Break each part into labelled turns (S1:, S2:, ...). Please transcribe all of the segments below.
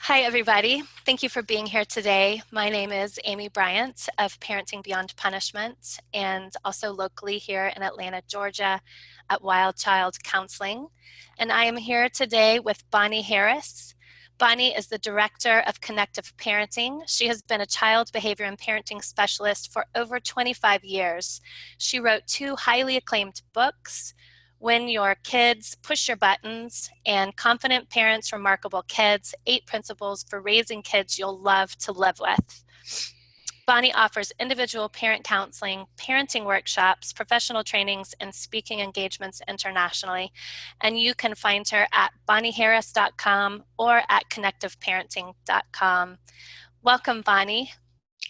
S1: Hi, everybody. Thank you for being here today. My name is Amy Bryant of Parenting Beyond Punishment and also locally here in Atlanta, Georgia at Wild Child Counseling. And I am here today with Bonnie Harris. Bonnie is the Director of Connective Parenting. She has been a child behavior and parenting specialist for over 25 years. She wrote 2 highly acclaimed books, When Your Kids Push Your Buttons, and Confident Parents, Remarkable Kids, 8 Principles for Raising Kids You'll Love to Live With. Bonnie offers individual parent counseling, parenting workshops, professional trainings, and speaking engagements internationally. And you can find her at bonnieharris.com or at connectiveparenting.com. Welcome, Bonnie.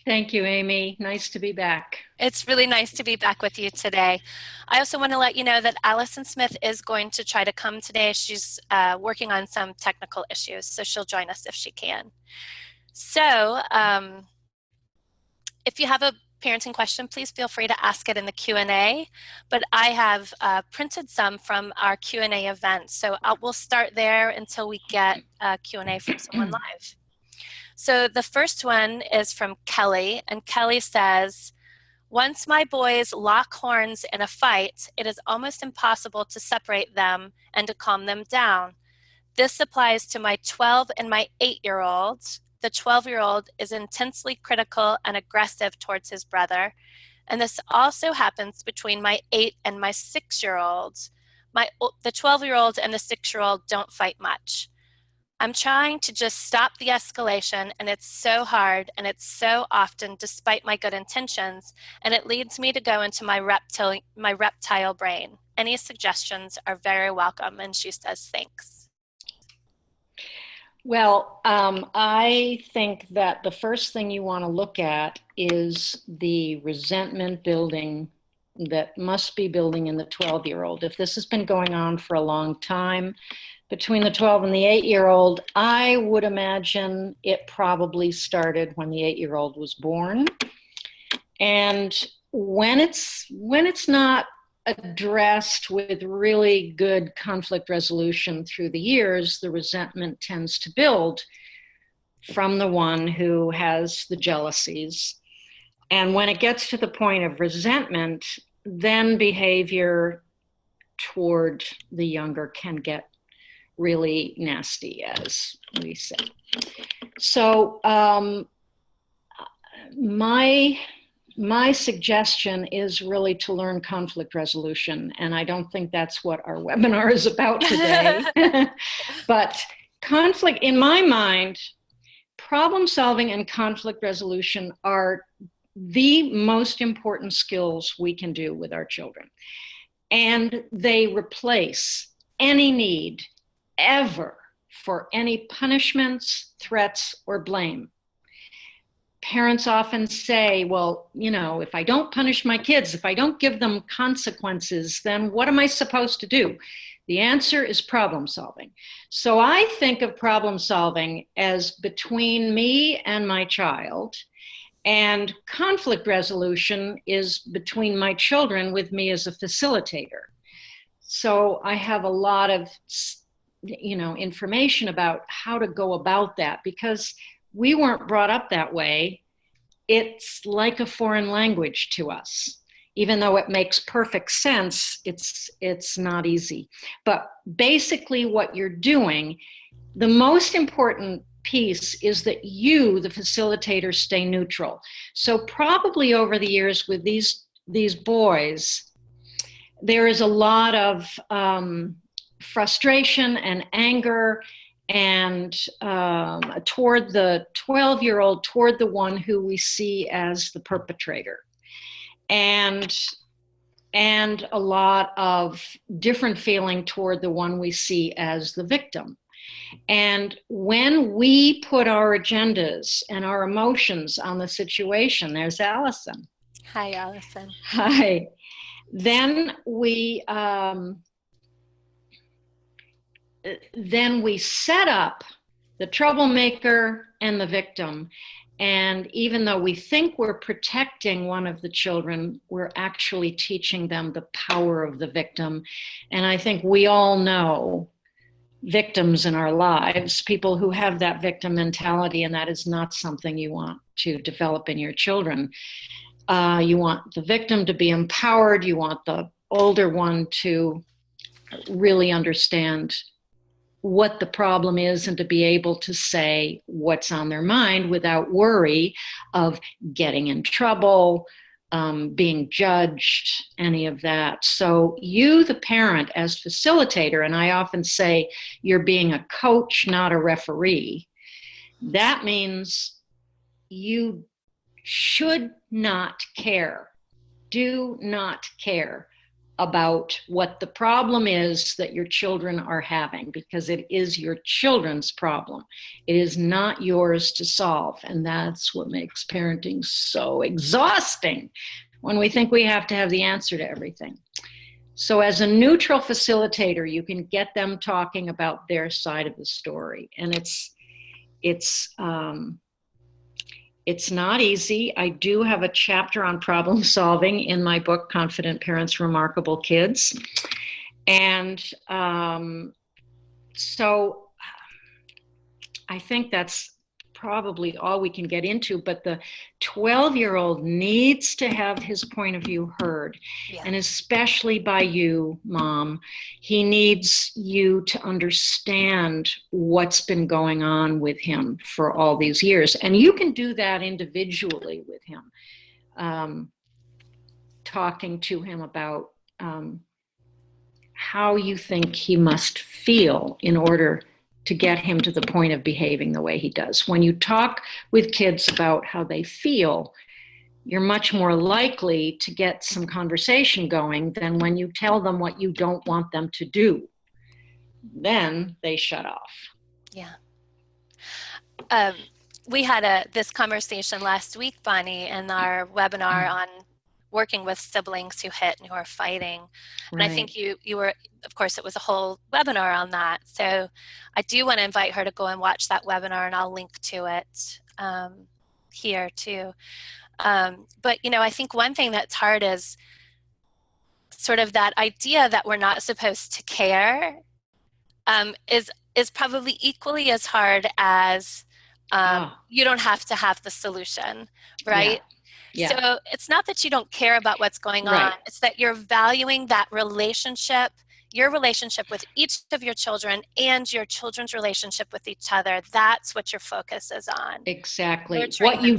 S2: Thank you, Amy. Nice to be back.
S1: It's really nice to be back with you today. I also want to let you know that Alison Smith is going to try to come today. She's working on some technical issues, so she'll join us if she can. So if you have a parenting question, please feel free to ask it in the Q&A, but I have printed some from our Q&A event, so we'll start there until we get a Q&A from someone live. So the first one is from Kelly, and Kelly says, once my boys lock horns in a fight, it is almost impossible to separate them and to calm them down. This applies to my 12 and my 8-year-old. The 12-year-old is intensely critical and aggressive towards his brother. And this also happens between my 8 and my 6-year-old. The 12-year-old and the 6-year-old don't fight much. I'm trying to just stop the escalation, and it's so hard, and it's so often despite my good intentions, and it leads me to go into my reptile brain. Any suggestions are very welcome, and she says thanks.
S2: Well, I think that the first thing you want to look at is the resentment building that must be building in the 12-year-old. If this has been going on for a long time, between the 12 and the 8-year-old, I would imagine it probably started when the 8-year-old was born. And when it's not addressed with really good conflict resolution through the years, the resentment tends to build from the one who has the jealousies. And when it gets to the point of resentment, then behavior toward the younger can get really nasty, as we say. So my suggestion is really to learn conflict resolution, and I don't think that's what our webinar is about today. But conflict, in my mind, problem solving and conflict resolution are the most important skills we can do with our children. And they replace any need ever for any punishments, threats, or blame. Parents often say, well, you know, if I don't punish my kids, if I don't give them consequences, then what am I supposed to do? The answer is problem solving. So I think of problem solving as between me and my child, and conflict resolution is between my children with me as a facilitator. So I have a lot of information about how to go about that, because we weren't brought up that way. It's like a foreign language to us. Even though it makes perfect sense, it's not easy. But basically what you're doing, the most important piece is that you, the facilitator, stay neutral. So probably over the years with these boys, there is a lot of frustration and anger and toward the 12-year-old, toward the one who we see as the perpetrator, and a lot of different feeling toward the one we see as the victim. And when we put our agendas and our emotions on the situation, there's Allison.
S1: Hi, Allison.
S2: Hi. Then we set up the troublemaker and the victim. And even though we think we're protecting one of the children, we're actually teaching them the power of the victim. And I think we all know victims in our lives, people who have that victim mentality, and that is not something you want to develop in your children. You want the victim to be empowered. You want the older one to really understand what the problem is and to be able to say what's on their mind without worry of getting in trouble, being judged, any of that. So you, the parent, as facilitator, and I often say you're being a coach, not a referee. That means you should not care, do not care about what the problem is that your children are having, because it is your children's problem. It is not yours to solve. And that's what makes parenting so exhausting, when we think we have to have the answer to everything. So as a neutral facilitator, you can get them talking about their side of the story. And it's not easy. I do have a chapter on problem solving in my book, Confident Parents, Remarkable Kids. And so I think that's probably all we can get into, but the 12-year-old needs to have his point of view heard. Yeah. And especially by you, Mom, he needs you to understand what's been going on with him for all these years. And you can do that individually with him, talking to him about how you think he must feel in order to get him to the point of behaving the way he does. When you talk with kids about how they feel, you're much more likely to get some conversation going than when you tell them what you don't want them to do. Then they shut off.
S1: Yeah. We had this conversation last week, Bonnie, in our webinar on working with siblings who hit and who are fighting. And I think you were, of course, it was a whole webinar on that. So I do want to invite her to go and watch that webinar, and I'll link to it here too. But, you know, I think one thing that's hard is sort of that idea that we're not supposed to care is probably equally as hard as you don't have to have the solution, right? Yeah. So it's not that you don't care about what's going on. It's that you're valuing that relationship, your relationship with each of your children and your children's relationship with each other. That's what your focus is on.
S2: Exactly. What you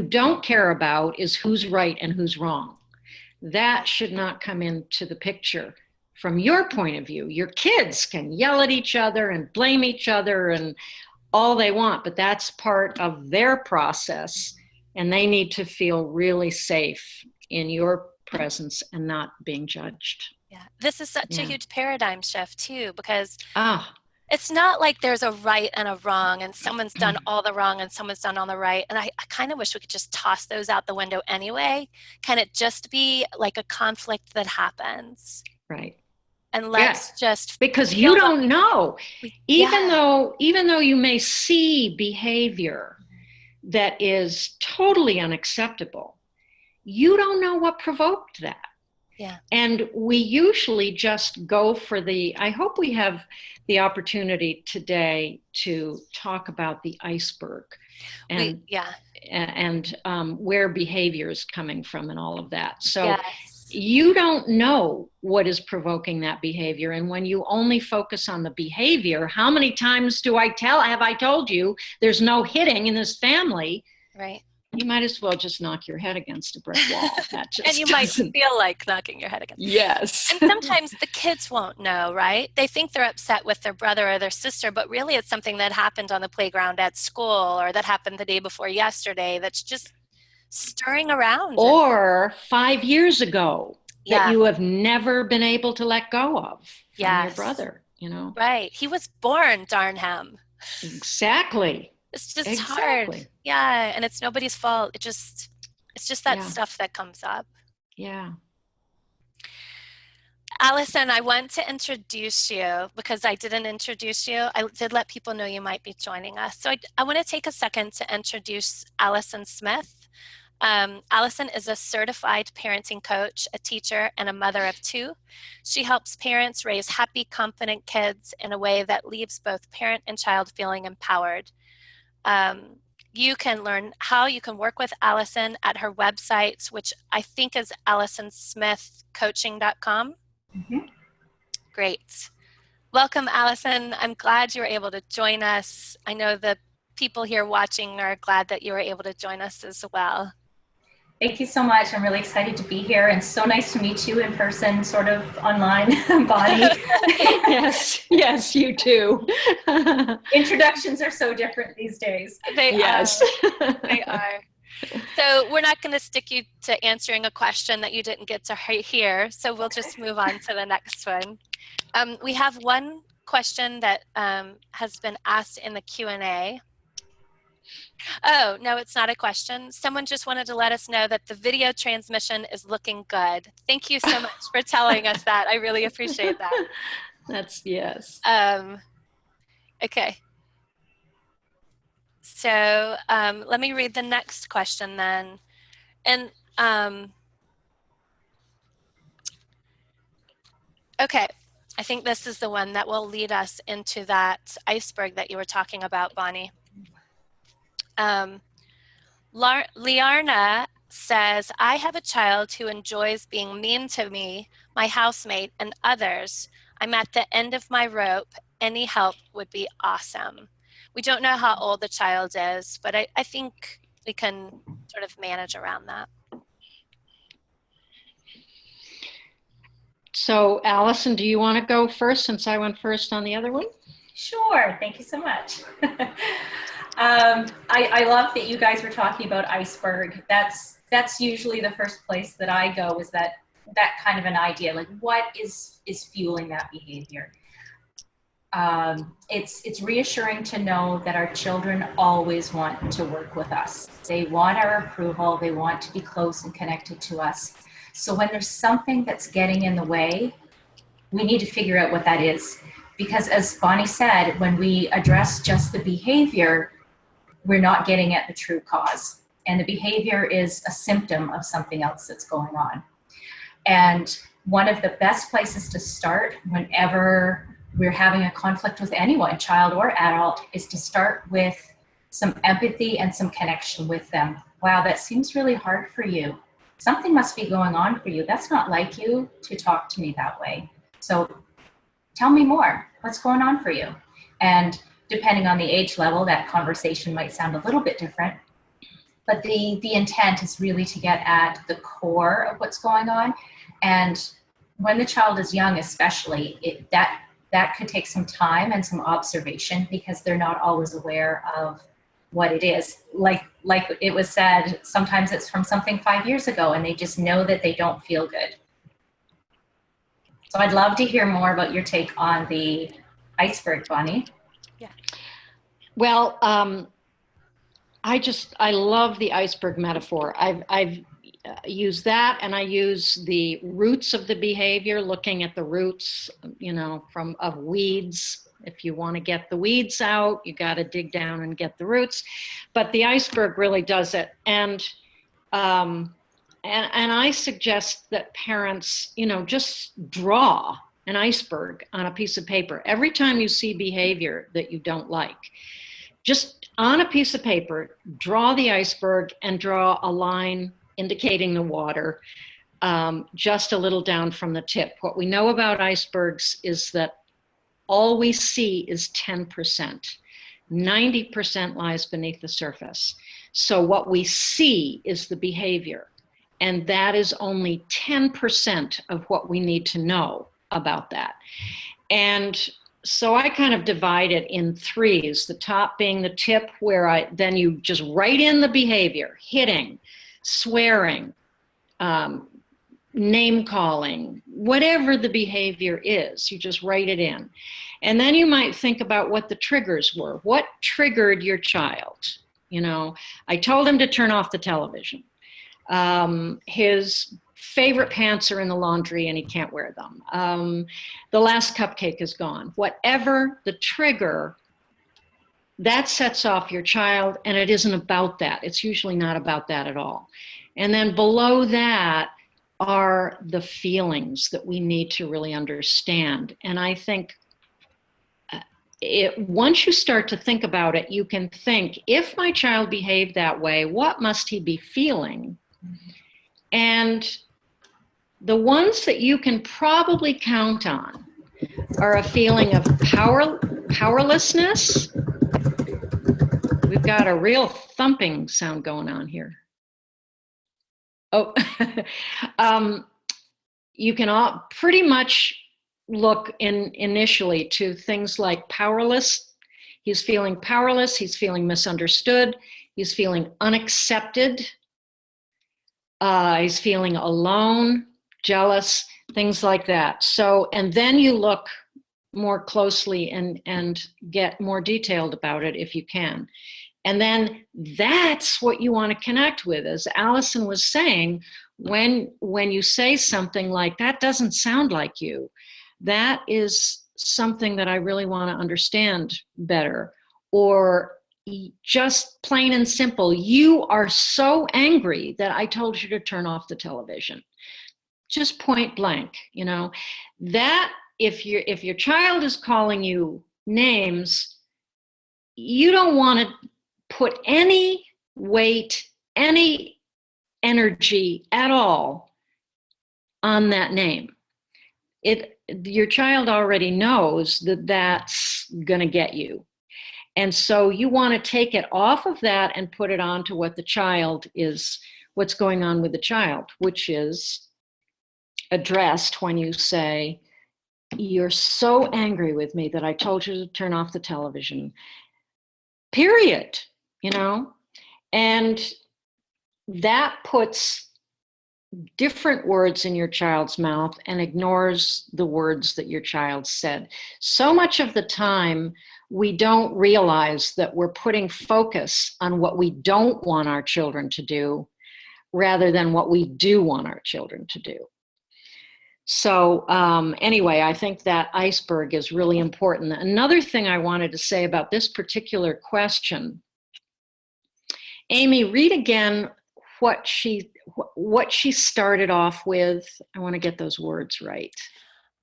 S2: don't care about is who's right and who's wrong. That should not come into the picture from your point of view. Your kids can yell at each other and blame each other and all they want, but that's part of their process. And they need to feel really safe in your presence and not being judged.
S1: Yeah, this is such a huge paradigm shift too, because it's not like there's a right and a wrong and someone's done all the wrong and someone's done all the right. And I kind of wish we could just toss those out the window anyway. Can it just be like a conflict that happens?
S2: Right.
S1: And let's just,
S2: because you don't know, even though you may see behavior that is totally unacceptable, you don't know what provoked that. Yeah. And we usually just go for I hope we have the opportunity today to talk about the iceberg and where behavior is coming from and all of that. So you don't know what is provoking that behavior. And when you only focus on the behavior, how many times have I told you there's no hitting in this family? Right. You might as well just knock your head against a brick wall.
S1: And you might feel like knocking your head against.
S2: Yes.
S1: And sometimes the kids won't know, right? They think they're upset with their brother or their sister, but really it's something that happened on the playground at school or that happened the day before yesterday that's just stirring around.
S2: Or 5 years ago that you have never been able to let go of from your brother, you know?
S1: Right. He was born, darn him.
S2: Exactly.
S1: It's just hard. Yeah. And it's nobody's fault. It's just that stuff that comes up.
S2: Yeah.
S1: Alison, I want to introduce you because I didn't introduce you. I did let people know you might be joining us. So I want to take a second to introduce Alison Smith. Alison is a certified parenting coach, a teacher, and a mother of 2. She helps parents raise happy, confident kids in a way that leaves both parent and child feeling empowered. You can learn how you can work with Alison at her website, which I think is alisonsmithcoaching.com.
S3: Mm-hmm.
S1: Great. Welcome, Alison. I'm glad you were able to join us. I know the people here watching are glad that you were able to join us as well.
S3: Thank you so much. I'm really excited to be here, and so nice to meet you in person, sort of online, Bonnie.
S2: Yes, you too.
S3: Introductions are so different these days.
S1: They are. So we're not going to stick you to answering a question that you didn't get to hear, so we'll just move on to the next one. We have one question that has been asked in the Q&A. Oh, no, it's not a question. Someone just wanted to let us know that the video transmission is looking good. Thank you so much for telling us that. I really appreciate that.
S2: Yes.
S1: Okay. So let me read the next question then. And okay, I think this is the one that will lead us into that iceberg that you were talking about, Bonnie. Liarna says, I have a child who enjoys being mean to me, my housemate, and others. I'm at the end of my rope. Any help would be awesome. We don't know how old the child is, but I think we can sort of manage around that.
S2: So, Alison, do you want to go first since I went first on the other one?
S3: Sure. Thank you so much. I love that you guys were talking about iceberg. That's usually the first place that I go, is that kind of an idea, like what is fueling that behavior. It's reassuring to know that our children always want to work with us. They want our approval. They want to be close and connected to us. So when there's something that's getting in the way, we need to figure out what that is. Because as Bonnie said, when we address just the behavior, we're not getting at the true cause. And the behavior is a symptom of something else that's going on. And one of the best places to start whenever we're having a conflict with anyone, child or adult, is to start with some empathy and some connection with them. Wow, that seems really hard for you. Something must be going on for you. That's not like you to talk to me that way. So tell me more. What's going on for you? And depending on the age level, that conversation might sound a little bit different. But the intent is really to get at the core of what's going on. And when the child is young, especially, that could take some time and some observation, because they're not always aware of what it is. Like it was said, sometimes it's from something 5 years ago and they just know that they don't feel good. So I'd love to hear more about your take on the iceberg, Bonnie.
S1: Yeah.
S2: Well, I love the iceberg metaphor. I've used that, and I use the roots of the behavior, looking at the roots, of weeds. If you want to get the weeds out, you got to dig down and get the roots. But the iceberg really does it. And I suggest that parents, just draw an iceberg on a piece of paper. Every time you see behavior that you don't like, just on a piece of paper, draw the iceberg and draw a line indicating the water, just a little down from the tip. What we know about icebergs is that all we see is 10%. 90% lies beneath the surface. So what we see is the behavior, and that is only 10% of what we need to know about that. And so I kind of divide it in threes, the top being the tip, where then you just write in the behavior: hitting, swearing, name calling, whatever the behavior is, you just write it in. And then you might think about what the triggers were. What triggered your child? I told him to turn off the television. His favorite pants are in the laundry and he can't wear them. The last cupcake is gone. Whatever the trigger, that sets off your child, and it isn't about that. It's usually not about that at all. And then below that are the feelings that we need to really understand. And I think once you start to think about it, you can think, if my child behaved that way, what must he be feeling? And the ones that you can probably count on are a feeling of powerlessness. We've got a real thumping sound going on here. Oh, you can all pretty much look initially to things like powerless. He's feeling powerless. He's feeling misunderstood. He's feeling unaccepted. He's feeling alone, jealous, things like that. So, and then you look more closely and get more detailed about it if you can. And then that's what you want to connect with. As Alison was saying, when you say something like, that doesn't sound like you, that is something that I really want to understand better. Or just plain and simple, you are so angry that I told you to turn off the television. Just point blank, you know. That if your child is calling you names, you don't want to put any weight, any energy at all on that name. Your child already knows that that's going to get you. And so you want to take it off of that and put it on to what the child is, what's going on with the child, which is addressed when you say, you're so angry with me that I told you to turn off the television, period, you know? And that puts different words in your child's mouth and ignores the words that your child said. So much of the time, we don't realize that we're putting focus on what we don't want our children to do rather than what we do want our children to do. So anyway, I think that iceberg is really important. Another thing I wanted to say about this particular question, Amy, read again what she started off with. I want to get those words right.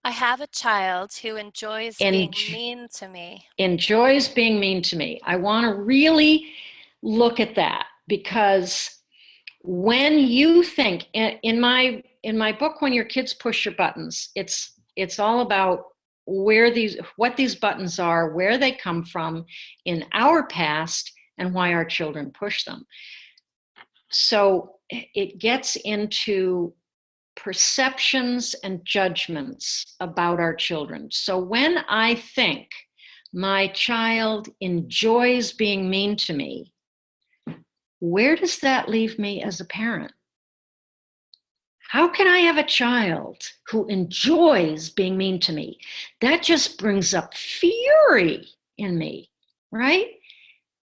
S1: I have a child who enjoys being mean to me.
S2: Enjoys being mean to me. I want to really look at that, because when you think, in my book, When Your Kids Push Your Buttons, it's all about what these buttons are, where they come from in our past, and why our children push them. So it gets into perceptions and judgments about our children. So when I think my child enjoys being mean to me, where does that leave me as a parent? How can I have a child who enjoys being mean to me? That just brings up fury in me, right?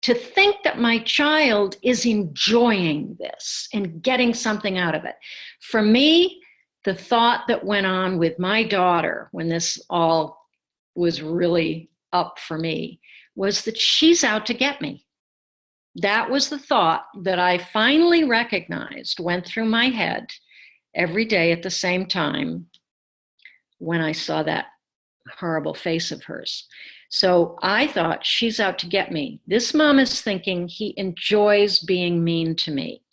S2: To think that my child is enjoying this and getting something out of it. For me, the thought that went on with my daughter when this all was really up for me was that she's out to get me. That was the thought that I finally recognized went through my head every day at the same time when I saw that horrible face of hers. So I thought, she's out to get me. This mom is thinking he enjoys being mean to me.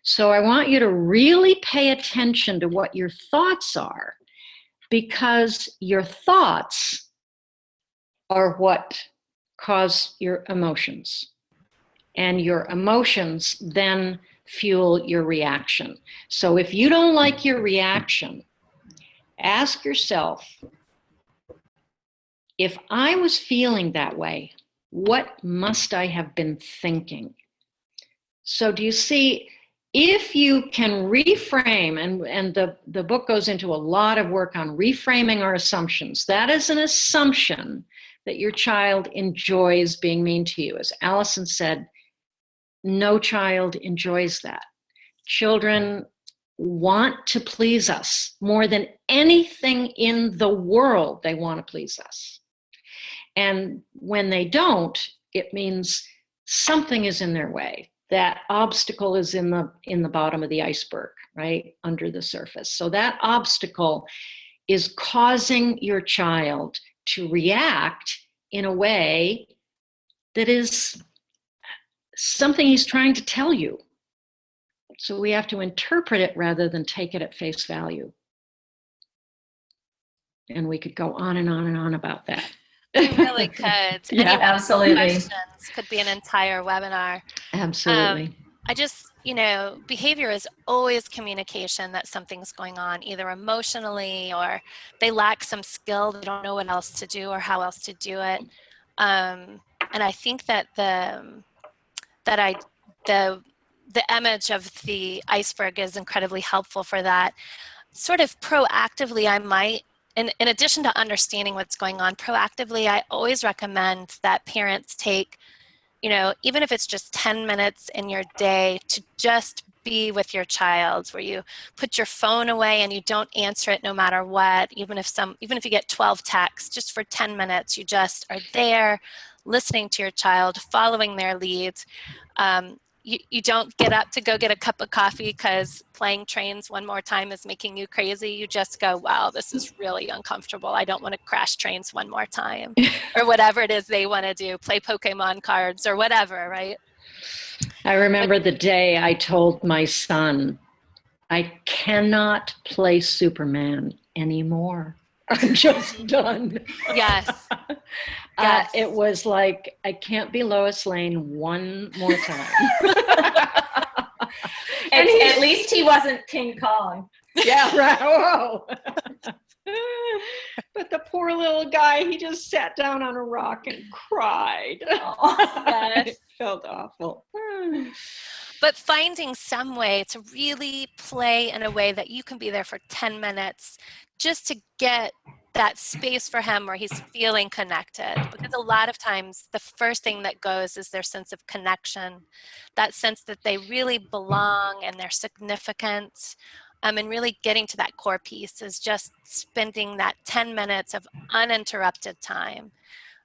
S2: So I want you to really pay attention to what your thoughts are, because your thoughts are what cause your emotions. And your emotions then fuel your reaction. So if you don't like your reaction, ask yourself, if I was feeling that way, what must I have been thinking? So do you see, if you can reframe, and the book goes into a lot of work on reframing our assumptions. That is an assumption that your child enjoys being mean to you. As Alison said, no child enjoys that. Children want to please us more than anything in the world. They want to please us. And when they don't, it means something is in their way. That obstacle is in the bottom of the iceberg, right? Under the surface. So that obstacle is causing your child to react in a way that is something he's trying to tell you. So we have to interpret it rather than take it at face value. And we could go on and on and on about that.
S1: We really could.
S3: Yeah,
S1: Any
S3: absolutely.
S1: questions could be an entire webinar.
S2: Absolutely.
S1: I just, behavior is always communication that something's going on, either emotionally or they lack some skill, they don't know what else to do or how else to do it. And I think that the image of the iceberg is incredibly helpful for that. Sort of proactively, I might, in addition to understanding what's going on, proactively, I always recommend that parents take, even if it's just 10 minutes in your day to just be with your child, where you put your phone away and you don't answer it no matter what, even if you get 12 texts, just for 10 minutes, you just are there listening to your child, following their leads. You don't get up to go get a cup of coffee because playing trains one more time is making you crazy. You just go, wow, this is really uncomfortable. I don't want to crash trains one more time, or whatever it is they want to do, play Pokemon cards or whatever, right?
S2: I remember the day I told my son, I cannot play Superman anymore. I'm just done.
S1: Yes. Yes.
S2: It was like, I can't be Lois Lane one more time.
S3: And at least he wasn't King Kong.
S2: Yeah, right. Whoa. But the poor little guy, he just sat down on a rock and cried.
S3: Oh,
S1: yes.
S2: It felt awful.
S1: But finding some way to really play in a way that you can be there for 10 minutes just to get that space for him where he's feeling connected. Because a lot of times the first thing that goes is their sense of connection, that sense that they really belong and they're significant. And really getting to that core piece is just spending that 10 minutes of uninterrupted time.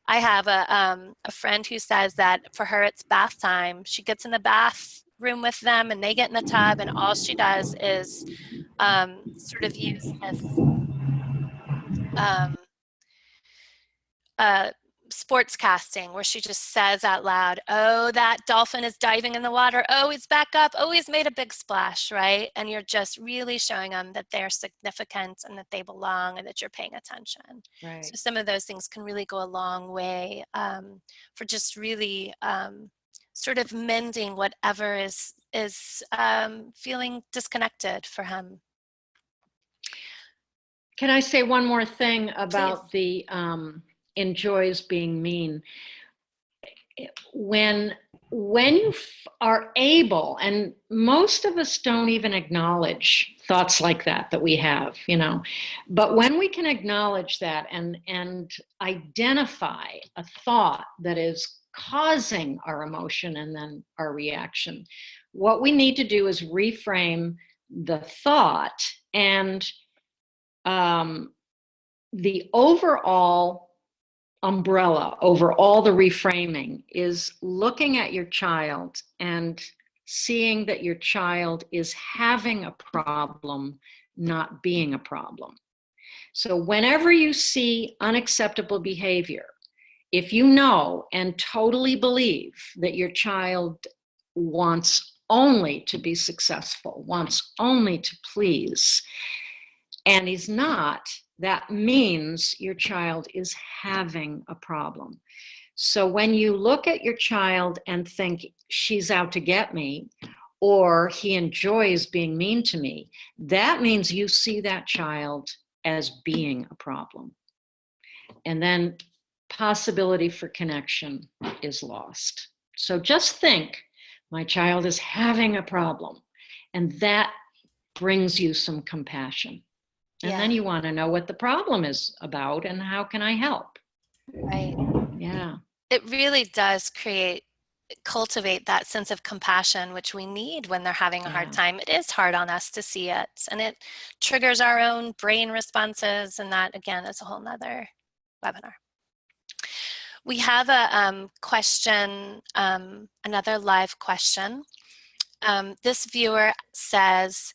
S1: I have a friend who says that for her it's bath time. She gets in the bathroom with them and they get in the tub, and all she does is sort of use this sports casting where she just says out loud, oh, that dolphin is diving in the water. Oh, he's back up. Oh, he's made a big splash, right? And you're just really showing them that they're significant and that they belong and that you're paying attention.
S2: Right.
S1: So some of those things can really go a long way for just really sort of mending whatever is feeling disconnected for him.
S2: Can I say one more thing about
S1: Please.
S2: the enjoys being mean? When you are able, and most of us don't even acknowledge thoughts like that we have, but when we can acknowledge that and identify a thought that is causing our emotion and then our reaction, what we need to do is reframe the thought, and the overall umbrella over all the reframing is looking at your child and seeing that your child is having a problem, not being a problem. So whenever you see unacceptable behavior, if you know and totally believe that your child wants only to be successful, wants only to please, and he's not, that means your child is having a problem. So when you look at your child and think she's out to get me, or he enjoys being mean to me, that means you see that child as being a problem. And then possibility for connection is lost. So just think, my child is having a problem, and that brings you some compassion. And then you want to know what the problem is about and how can I help?
S1: Right.
S2: Yeah.
S1: It really does cultivate that sense of compassion, which we need when they're having a hard time. It is hard on us to see it, and it triggers our own brain responses, and that again is a whole nother webinar. We have a question, another live question. This viewer says,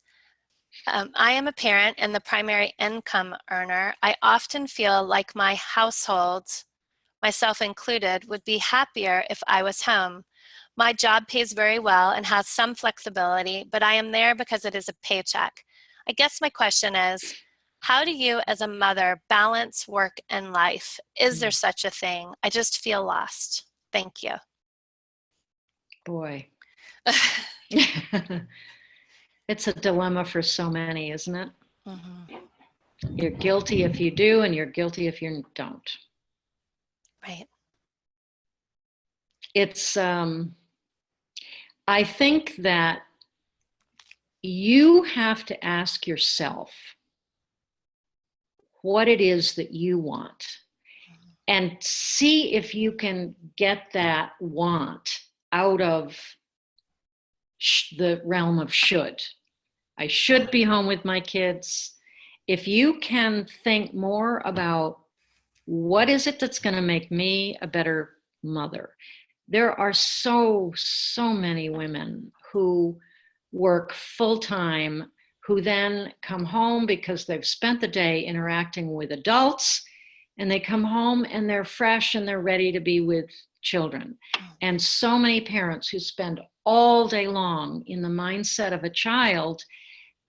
S1: I am a parent and the primary income earner. I often feel like my household, myself included, would be happier if I was home. My job pays very well and has some flexibility, but I am there because it is a paycheck. I guess my question is, how do you as a mother balance work and life? Is there such a thing? I just feel lost. Thank you.
S2: Boy. It's a dilemma for so many, isn't it? Mm-hmm. You're guilty if you do, and you're guilty if you don't.
S1: Right.
S2: It's, I think that you have to ask yourself what it is that you want and see if you can get that want out of the realm of should. I should be home with my kids. If you can think more about what is it that's going to make me a better mother. There are so many women who work full-time, who then come home because they've spent the day interacting with adults, and they come home and they're fresh and they're ready to be with children. And so many parents who spend all day long in the mindset of a child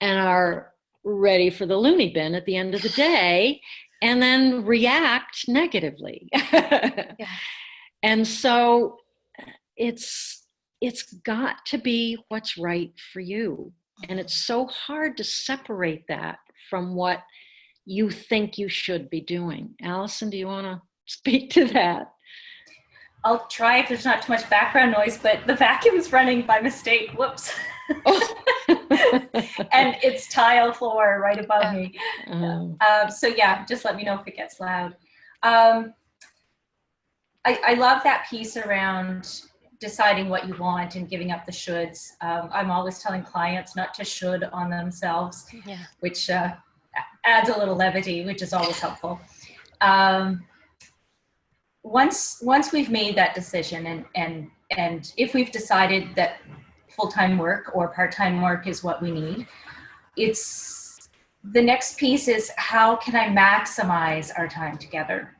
S2: and are ready for the loony bin at the end of the day and then react negatively. Yeah. And so it's got to be what's right for you. And it's so hard to separate that from what you think you should be doing. Alison, do you want to speak to that?
S3: I'll try if there's not too much background noise, but the vacuum's running by mistake. Whoops. Oh. And it's tile floor right above me. So yeah, just let me know if it gets loud. I love that piece around deciding what you want and giving up the shoulds. I'm always telling clients not to should on themselves, which adds a little levity, which is always helpful. Once we've made that decision and if we've decided that full-time work or part-time work is what we need, it's the next piece is how can I maximize our time together?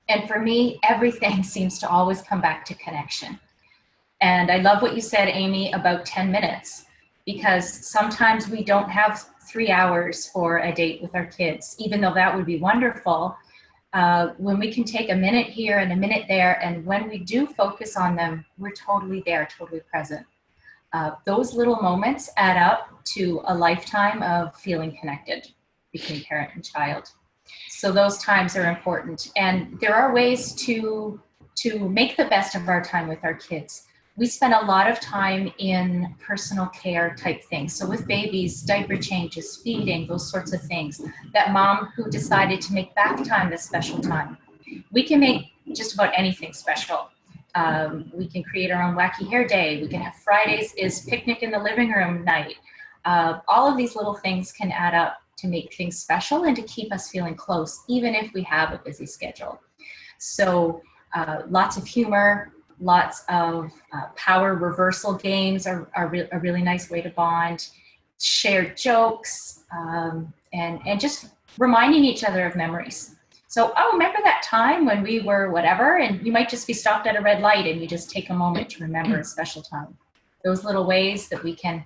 S3: And for me, everything seems to always come back to connection. And I love what you said, Amy, about 10 minutes, because sometimes we don't have 3 hours for a date with our kids, even though that would be wonderful. When we can take a minute here and a minute there, and when we do focus on them, we're totally there, totally present. Those little moments add up to a lifetime of feeling connected between parent and child. So those times are important. And there are ways to make the best of our time with our kids. We spend a lot of time in personal care type things. So with babies, diaper changes, feeding, those sorts of things. That mom who decided to make bath time this special time. We can make just about anything special. We can create our own wacky hair day. We can have Fridays is picnic in the living room night. All of these little things can add up to make things special and to keep us feeling close, even if we have a busy schedule. So lots of humor, lots of power reversal games are a really nice way to bond. Shared jokes, and just reminding each other of memories. So, oh, remember that time when we were whatever, and you might just be stopped at a red light and you just take a moment to remember a special time. Those little ways that we can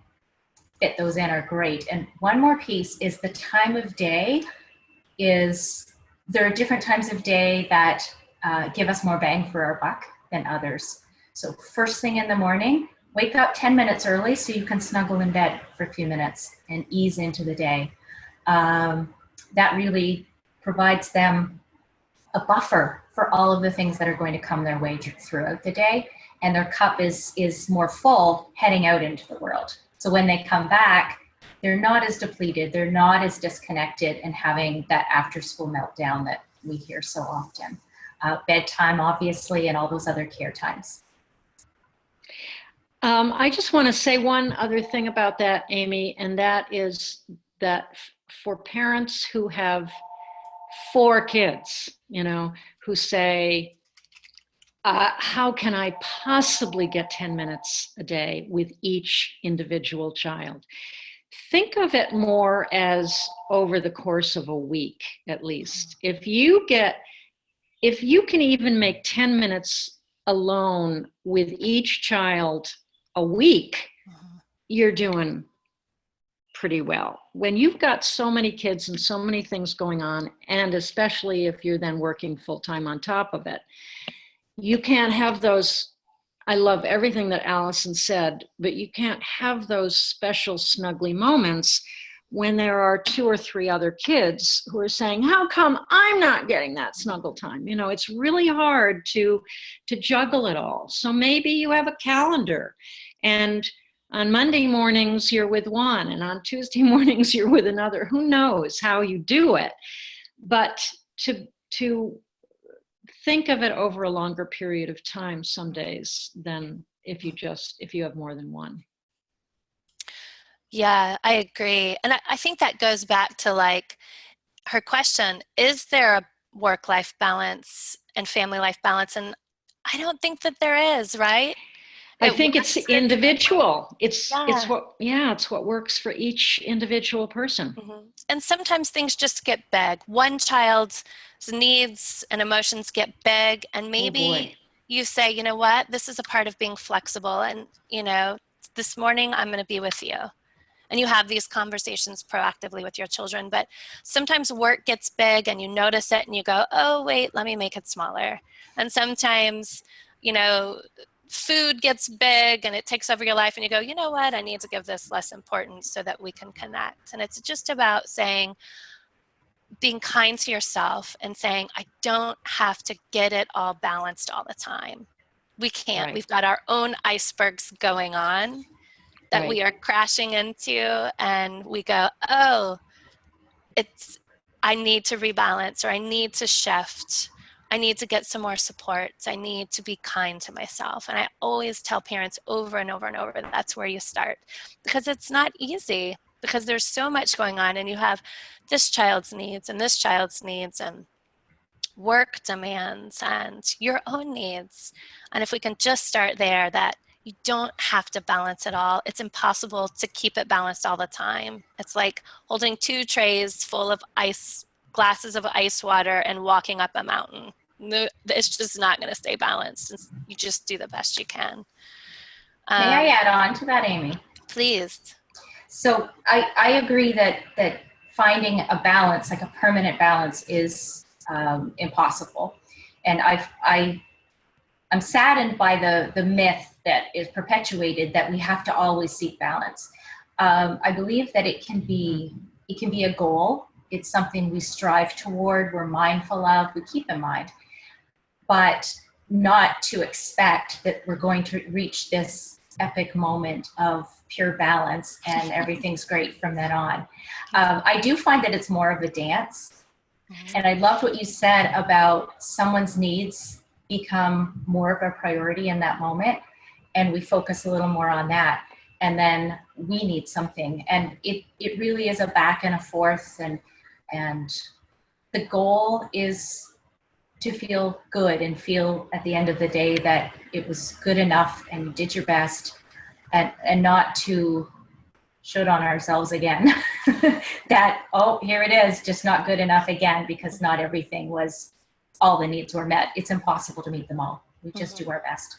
S3: fit those in are great. And one more piece is the time of day there are different times of day that give us more bang for our buck than others. So first thing in the morning, wake up 10 minutes early so you can snuggle in bed for a few minutes and ease into the day. That really provides them a buffer for all of the things that are going to come their way throughout the day, and their cup is more full heading out into the world. So when they come back, they're not as depleted, they're not as disconnected and having that after school meltdown that we hear so often. Bedtime, obviously, and all those other care times.
S2: I just want to say one other thing about that, Amy, and that is that for parents who have 4 kids, who say, how can I possibly get 10 minutes a day with each individual child? Think of it more as over the course of a week, at least. If you can even make 10 minutes alone with each child a week, you're doing pretty well. When you've got so many kids and so many things going on, and especially if you're then working full-time on top of it, you can't have those. I love everything that Alison said, but you can't have those special snuggly moments when there are 2 or 3 other kids who are saying, how come I'm not getting that snuggle time? You know, it's really hard to juggle it all. So maybe you have a calendar, and on Monday mornings you're with one, and on Tuesday mornings you're with another. Who knows how you do it? But to think of it over a longer period of time some days than if you have more than one.
S1: Yeah, I agree. And I think that goes back to like her question, is there a work-life balance and family life balance? And I don't think that there is, right?
S2: I think it's individual. It's what works for each individual person.
S1: Mm-hmm. And sometimes things just get big. One child's needs and emotions get big, and maybe you say, you know what, this is a part of being flexible, and you know, this morning I'm going to be with you. And you have these conversations proactively with your children. But sometimes work gets big and you notice it and you go, oh, wait, let me make it smaller. And sometimes, you know, food gets big and it takes over your life and you go, you know what, I need to give this less importance so that we can connect. And it's just about saying, being kind to yourself and saying, I don't have to get it all balanced all the time. We can't. Right. We've got our own icebergs going on that we are crashing into, and we go, oh, I need to rebalance, or I need to shift. I need to get some more support. I need to be kind to myself. And I always tell parents over and over and over, that's where you start, because it's not easy, because there's so much going on, and you have this child's needs and this child's needs and work demands and your own needs. And if we can just start there, that you don't have to balance it all. It's impossible to keep it balanced all the time. It's like holding 2 trays full of glasses of ice water and walking up a mountain. It's just not going to stay balanced. You just do the best you can.
S3: May I add on to that, Amy?
S1: Please.
S3: So I agree that finding a balance, like a permanent balance, is impossible. And I'm saddened by the myth that is perpetuated that we have to always seek balance. I believe that it can be a goal. It's something we strive toward, we're mindful of, we keep in mind, but not to expect that we're going to reach this epic moment of pure balance and everything's great from then on. I do find that it's more of a dance. And I loved what you said about someone's needs become more of a priority in that moment, and we focus a little more on that, and then we need something, and it really is a back and a forth, and the goal is to feel good and feel at the end of the day that it was good enough and you did your best, and not to should on ourselves again that, oh, here it is, just not good enough again, because not everything was, all the needs were met. It's impossible to meet them all. We just do our best.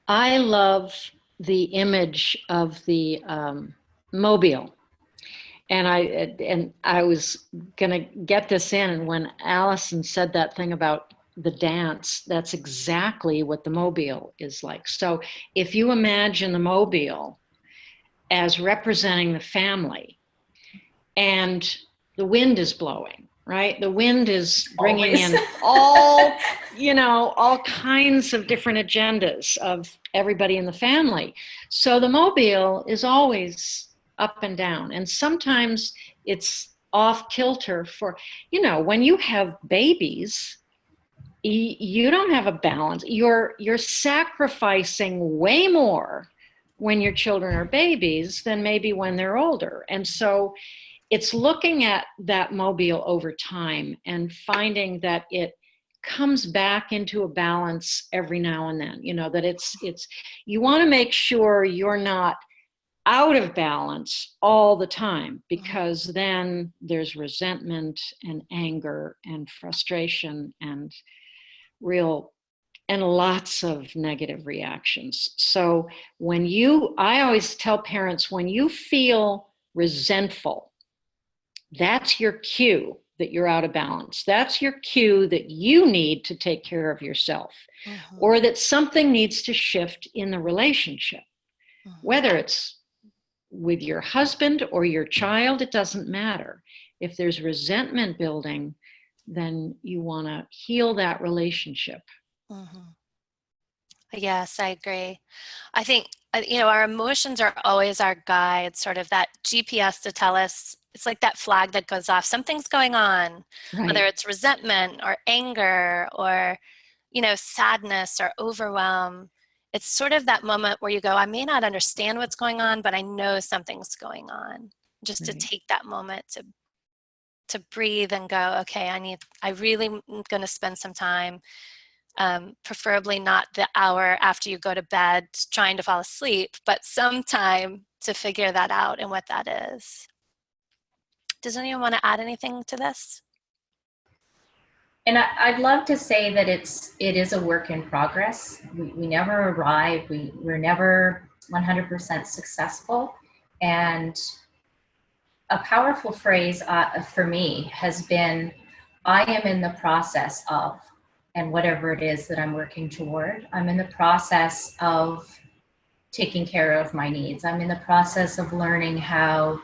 S2: I love the image of the mobile. And I was gonna get this in, and when Alison said that thing about the dance, that's exactly what the mobile is like. So if you imagine the mobile as representing the family, and the wind is blowing, right? The wind is bringing in all kinds of different agendas of everybody in the family. So the mobile is always up and down. And sometimes it's off kilter for, when you have babies, you don't have a balance. You're sacrificing way more when your children are babies than maybe when they're older. And so it's looking at that mobile over time and finding that it comes back into a balance every now and then, that it's, you want to make sure you're not out of balance all the time, because then there's resentment and anger and frustration and lots of negative reactions. So I always tell parents, when you feel resentful, that's your cue that you're out of balance. That's your cue that you need to take care of yourself, or that something needs to shift in the relationship, whether it's with your husband or your child, it doesn't matter. If there's resentment building, then you want to heal that relationship.
S1: Yes, I agree. I think, our emotions are always our guide, sort of that GPS to tell us, it's like that flag that goes off, something's going on,
S2: Right.
S1: Whether it's resentment or anger or, sadness or overwhelm. It's sort of that moment where you go, I may not understand what's going on, but I know something's going on. Just
S2: Right.
S1: to take that moment to breathe and go, okay, I really am going to spend some time, preferably not the hour after you go to bed trying to fall asleep, but some time to figure that out and what that is. Does anyone want to add anything to this?
S3: And I'd love to say that it is a work in progress. We never arrive. We're never 100% successful. And a powerful phrase for me has been, I am in the process of, and whatever it is that I'm working toward, I'm in the process of taking care of my needs. I'm in the process of learning how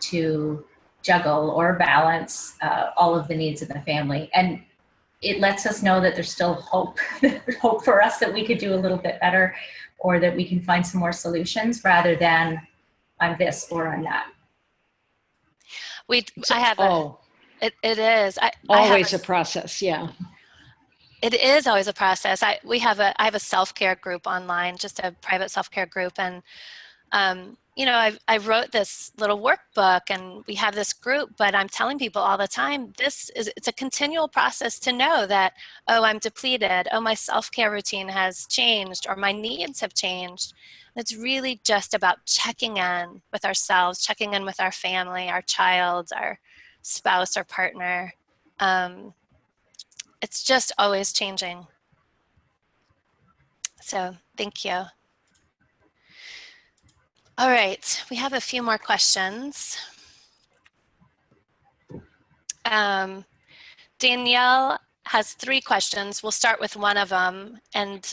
S3: to juggle or balance all of the needs of the family. And it lets us know that there's still hope, hope for us that we could do a little bit better, or that we can find some more solutions, rather than I'm this or I'm that.
S1: It is.
S2: Always a process, yeah.
S1: It is always a process. I have a self-care group online, just a private self-care group, and I wrote this little workbook, and we have this group, but I'm telling people all the time, it's a continual process to know that, oh, I'm depleted, oh, my self-care routine has changed, or my needs have changed. It's really just about checking in with ourselves, checking in with our family, our child, our spouse, our partner. It's just always changing. So thank you. All right, we have a few more questions. Danielle has 3 questions. We'll start with one of them and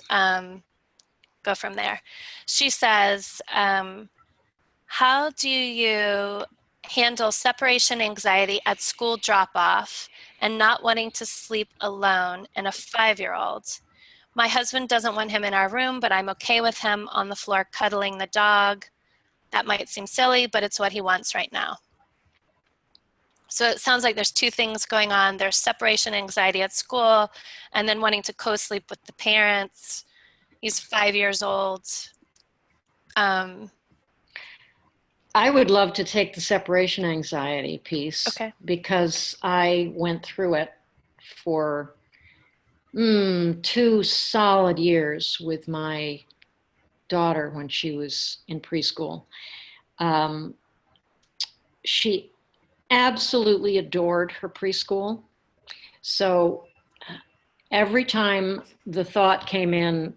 S1: go from there. She says, how do you handle separation anxiety at school drop-off and not wanting to sleep alone in a 5-year-old? My husband doesn't want him in our room, but I'm okay with him on the floor cuddling the dog. That might seem silly, but it's what he wants right now. So it sounds like there's 2 things going on. There's separation anxiety at school, and then wanting to co-sleep with the parents. He's 5 years old.
S2: I would love to take the separation anxiety piece,
S1: okay,
S2: because I went through it for 2 solid years with my daughter when she was in preschool. She absolutely adored her preschool. So every time the thought came in,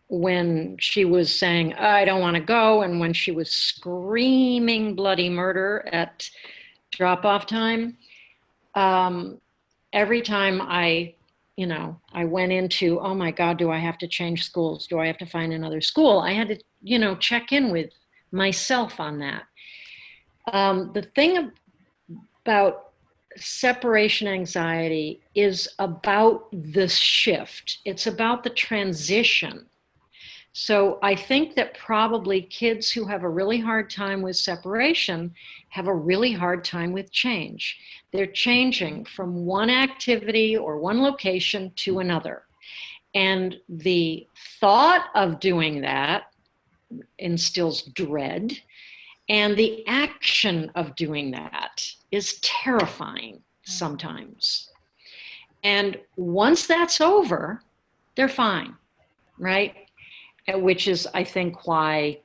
S2: when she was saying, I don't want to go, and when she was screaming bloody murder at drop-off time, every time I went into, oh my God, do I have to change schools? Do I have to find another school? I had to, check in with myself on that. The thing about separation anxiety is about the shift. It's about the transition. So I think that probably kids who have a really hard time with separation have a really hard time with change. They're changing from one activity or one location to another. And the thought of doing that instills dread, and the action of doing that is terrifying sometimes. And once that's over, they're fine, right? Which is, I think, why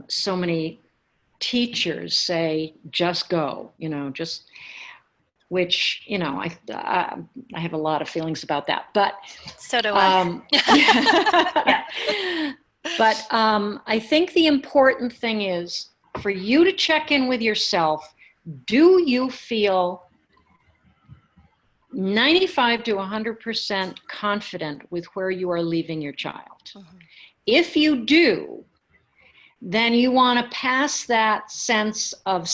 S2: so many teachers say, just go, just, which, I have a lot of feelings about that, but.
S1: So do I.
S2: Yeah. But I think the important thing is for you to check in with yourself. Do you feel 95 to 100% confident with where you are leaving your child? Mm-hmm. If you do, then you want to pass that sense of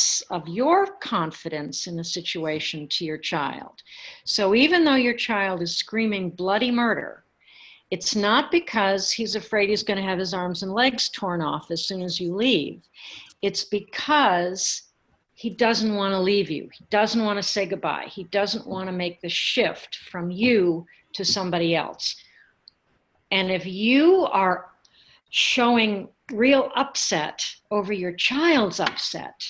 S2: your confidence in the situation to your child. So even though your child is screaming bloody murder, it's not because he's afraid he's going to have his arms and legs torn off as soon as you leave. It's because he doesn't want to leave you. He doesn't want to say goodbye. He doesn't want to make the shift from you to somebody else. And if you are showing real upset over your child's upset,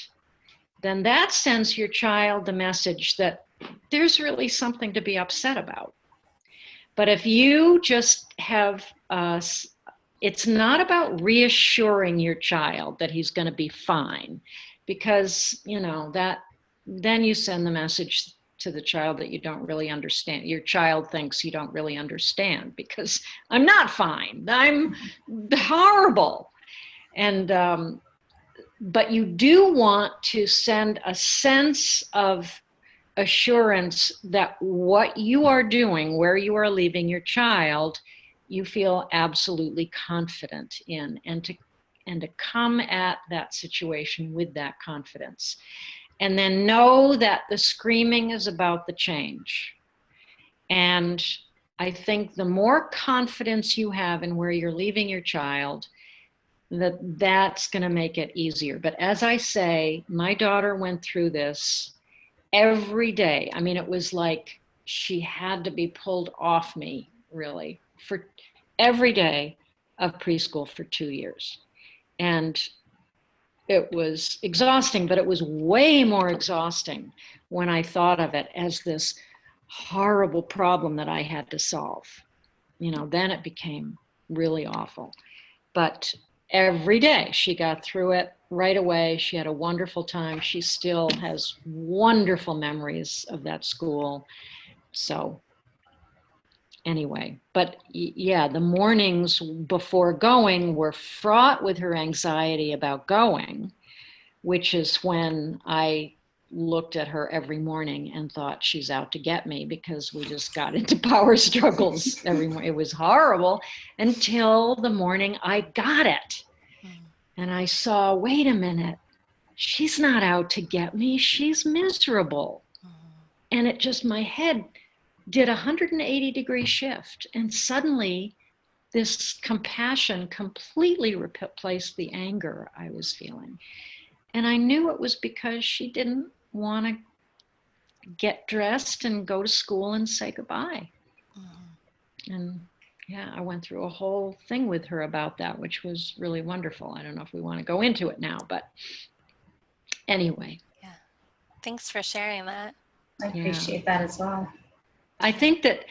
S2: then that sends your child the message that there's really something to be upset about. But if you just have, it's not about reassuring your child that he's going to be fine, because, that then you send the message to the child that you don't really understand. Your child thinks you don't really understand because I'm not fine. I'm horrible. And, but you do want to send a sense of assurance that what you are doing, where you are leaving your child, you feel absolutely confident in, and to come at that situation with that confidence. And then know that the screaming is about the change. And I think the more confidence you have in where you're leaving your child, that's going to make it easier. But as I say, my daughter went through this every day. I mean, it was like she had to be pulled off me, really, for every day of preschool for 2 years. And it was exhausting, but it was way more exhausting when I thought of it as this horrible problem that I had to solve. Then it became really awful. But every day she got through it right away. She had a wonderful time. She still has wonderful memories of that school. So anyway, but yeah, the mornings before going were fraught with her anxiety about going, which is when I looked at her every morning and thought she's out to get me, because we just got into power struggles every morning. It was horrible until the morning I got it. And I saw, wait a minute, she's not out to get me, she's miserable. And it just, my head did a 180-degree shift. And suddenly this compassion completely replaced the anger I was feeling. And I knew it was because she didn't want to get dressed and go to school and say goodbye. And yeah, I went through a whole thing with her about that, which was really wonderful. I don't know if we want to go into it now, but anyway.
S1: Yeah. Thanks for sharing that.
S3: I appreciate that as well.
S2: I think that,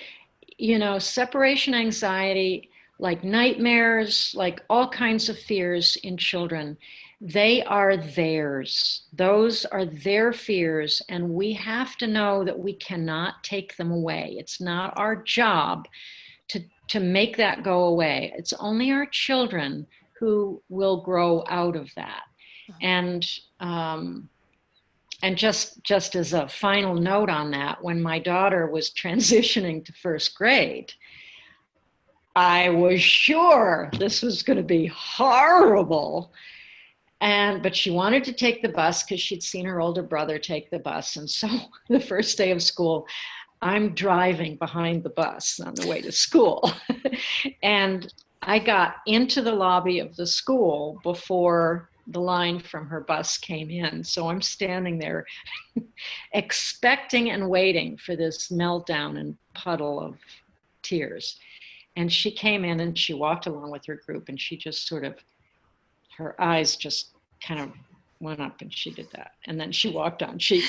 S2: separation anxiety, like nightmares, like all kinds of fears in children, they are theirs. Those are their fears, and we have to know that we cannot take them away. It's not our job to make that go away. It's only our children who will grow out of that. And just as a final note on that, when my daughter was transitioning to first grade, I was sure this was going to be horrible. But she wanted to take the bus because she'd seen her older brother take the bus. And so the first day of school, I'm driving behind the bus on the way to school. And I got into the lobby of the school before the line from her bus came in. So I'm standing there expecting and waiting for this meltdown and puddle of tears. And she came in and she walked along with her group, and she just sort of, her eyes just kind of went up and she did that. And then she walked on. She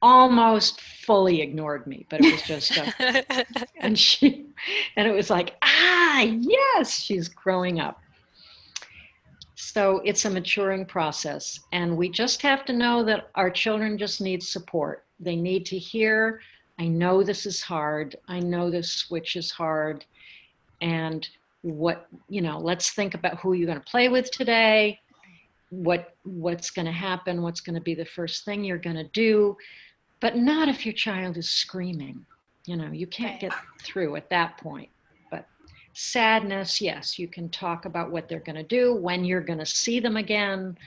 S2: almost fully ignored me, but it was just, and it was like, yes, she's growing up. So it's a maturing process. And we just have to know that our children just need support. They need to hear, I know this is hard. I know this switch is hard. And let's think about who you're going to play with today. What's going to happen, what's going to be the first thing you're going to do, but not if your child is screaming. You can't get through at that point. But sadness, yes, you can talk about what they're going to do, when you're going to see them again,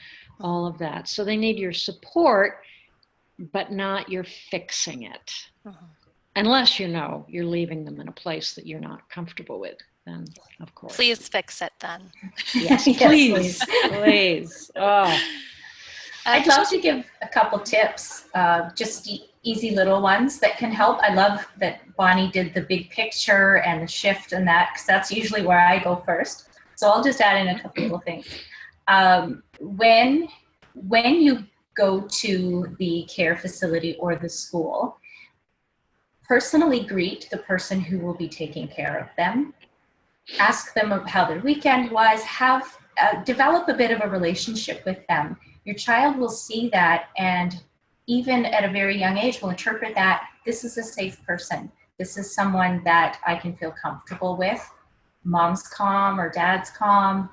S2: all of that. So they need your support, but not your fixing it. Unless you're leaving them in a place that you're not comfortable with. Then, of course.
S1: Please fix it then.
S2: Yes, please. Please. Oh.
S3: I'd love to give a couple tips, just easy little ones that can help. I love that Bonnie did the big picture and the shift and that, because that's usually where I go first. So I'll just add in a couple of things. When you go to the care facility or the school, personally greet the person who will be taking care of them. Ask them how their weekend was, develop a bit of a relationship with them. Your child will see that, and even at a very young age will interpret that this is a safe person. This is someone that I can feel comfortable with. Mom's calm or dad's calm,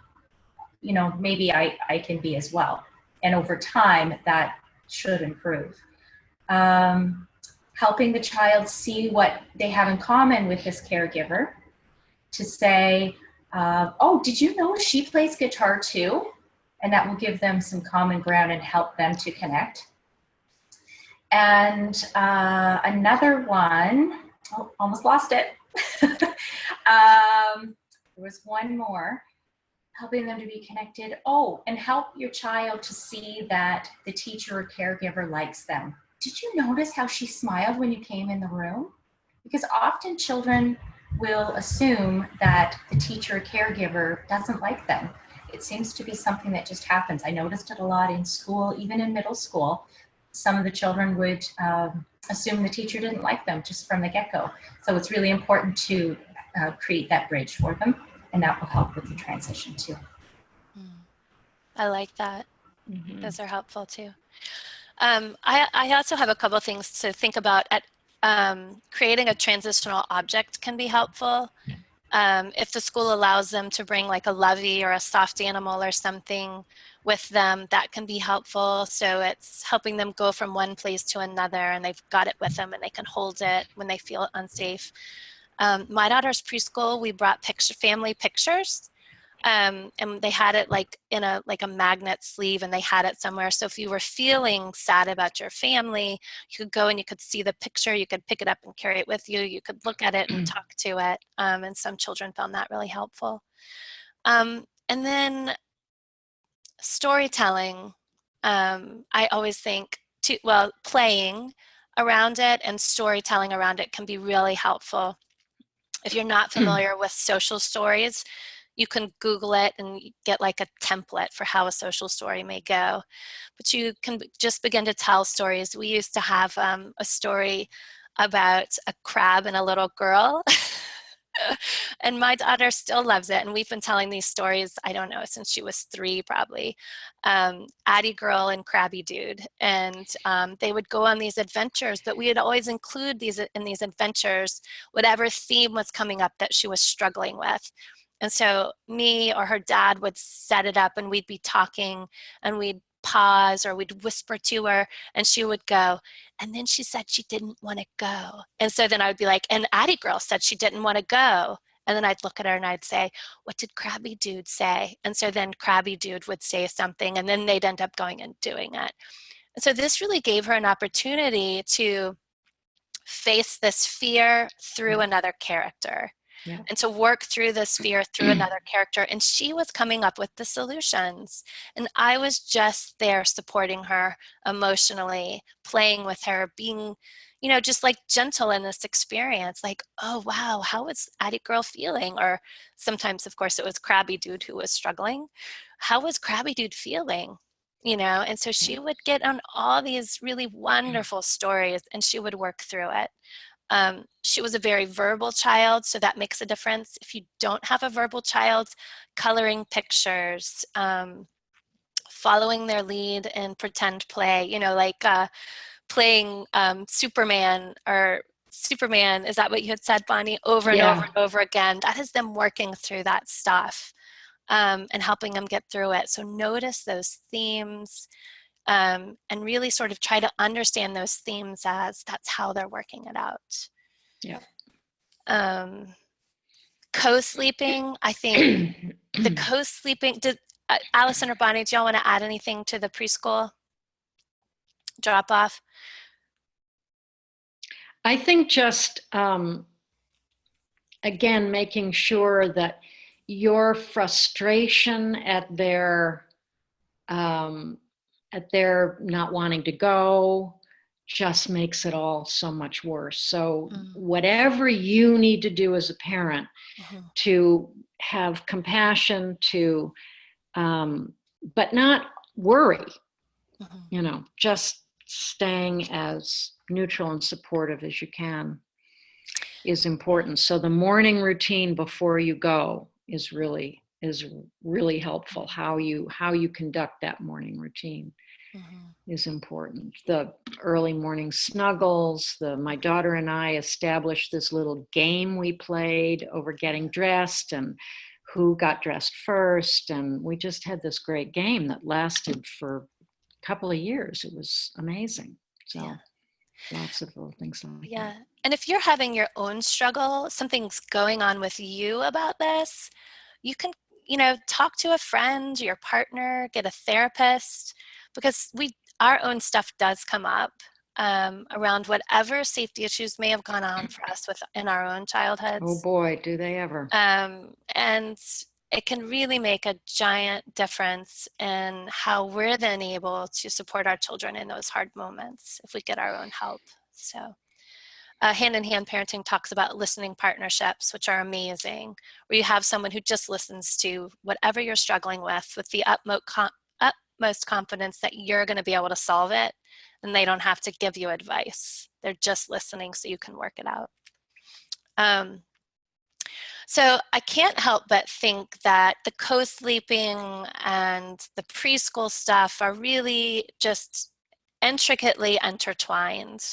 S3: maybe I can be as well. And over time, that should improve. Helping the child see what they have in common with this caregiver. To say, did you know she plays guitar too? And that will give them some common ground and help them to connect. And another one, almost lost it. There was one more, helping them to be connected. And help your child to see that the teacher or caregiver likes them. Did you notice how she smiled when you came in the room? Because often children will assume that the teacher or caregiver doesn't like them. It seems to be something that just happens. I noticed it a lot in school, even in middle school. Some of the children would assume the teacher didn't like them just from the get-go. So it's really important to create that bridge for them, and that will help with the transition too.
S1: I like that. Those are helpful too. I also have a couple things to think about. Creating a transitional object can be helpful. If the school allows them to bring like a lovey or a soft animal or something with them, that can be helpful. So it's helping them go from one place to another, and they've got it with them and they can hold it when they feel unsafe. My daughter's preschool, we brought family pictures. And they had it like in a magnet sleeve, and they had it somewhere. So if you were feeling sad about your family, you could go and you could see the picture, you could pick it up and carry it with you. You could look at it and talk to it. And some children found that really helpful. And then storytelling, I always think playing around it and storytelling around it can be really helpful. If you're not familiar with social stories, you can Google it and get like a template for how a social story may go. But you can just begin to tell stories. We used to have a story about a crab and a little girl. And my daughter still loves it. And we've been telling these stories, I don't know, since she was 3 probably. Addie Girl and Crabby Dude. And they would go on these adventures, but we would always include in these adventures whatever theme was coming up that she was struggling with. And so me or her dad would set it up, and we'd be talking, and we'd pause or we'd whisper to her, and she would go, and then she said she didn't want to go. And so then I would be like, and Addie Girl said she didn't want to go. And then I'd look at her and I'd say, what did Crabby Dude say? And so then Crabby Dude would say something, and then they'd end up going and doing it. And so this really gave her an opportunity to face this fear through another character. Yeah. And to work through this fear through another character. And she was coming up with the solutions. And I was just there supporting her emotionally, playing with her, being, just like gentle in this experience. Like, oh, wow, how was Addie Girl feeling? Or sometimes, of course, it was Crabby Dude who was struggling. How was Crabby Dude feeling? you know, and so she would get on all these really wonderful stories and she would work through it. She was a very verbal child, so that makes a difference. If you don't have a verbal child, coloring pictures, following their lead in pretend play, you know, like playing Superman, is that what you had said, Bonnie? Over and over and over again. That is them working through that stuff and helping them get through it. So notice those themes and really sort of try to understand those themes as that's how they're working it out.
S2: Yeah.
S1: Co-sleeping, I think the co-sleeping, did Allison or Bonnie, do y'all want to add anything to the preschool drop-off?
S2: I think just, again, making sure that your frustration at their not wanting to go just makes it all so much worse. So whatever you need to do as a parent to have compassion, to, but not worry, you know, just staying as neutral and supportive as you can is important. So the morning routine before you go is really helpful. How you conduct that morning routine is important. The early morning snuggles, my daughter and I established this little game we played over getting dressed and who got dressed first, and we just had this great game that lasted for a couple of years. It was amazing. So lots of little things like that.
S1: And if you're having your own struggle, something's going on with you about this, you can, you know, talk to a friend, your partner, get a therapist, because our own stuff does come up around whatever safety issues may have gone on for us in our own childhoods.
S2: Oh boy, do they ever.
S1: And it can really make a giant difference in how we're then able to support our children in those hard moments if we get our own help. So hand-in-hand parenting talks about listening partnerships, which are amazing, where you have someone who just listens to whatever you're struggling with the utmost confidence that you're going to be able to solve it, and they don't have to give you advice. They're just listening so you can work it out. So I can't help but think that the co-sleeping and the preschool stuff are really just intricately intertwined.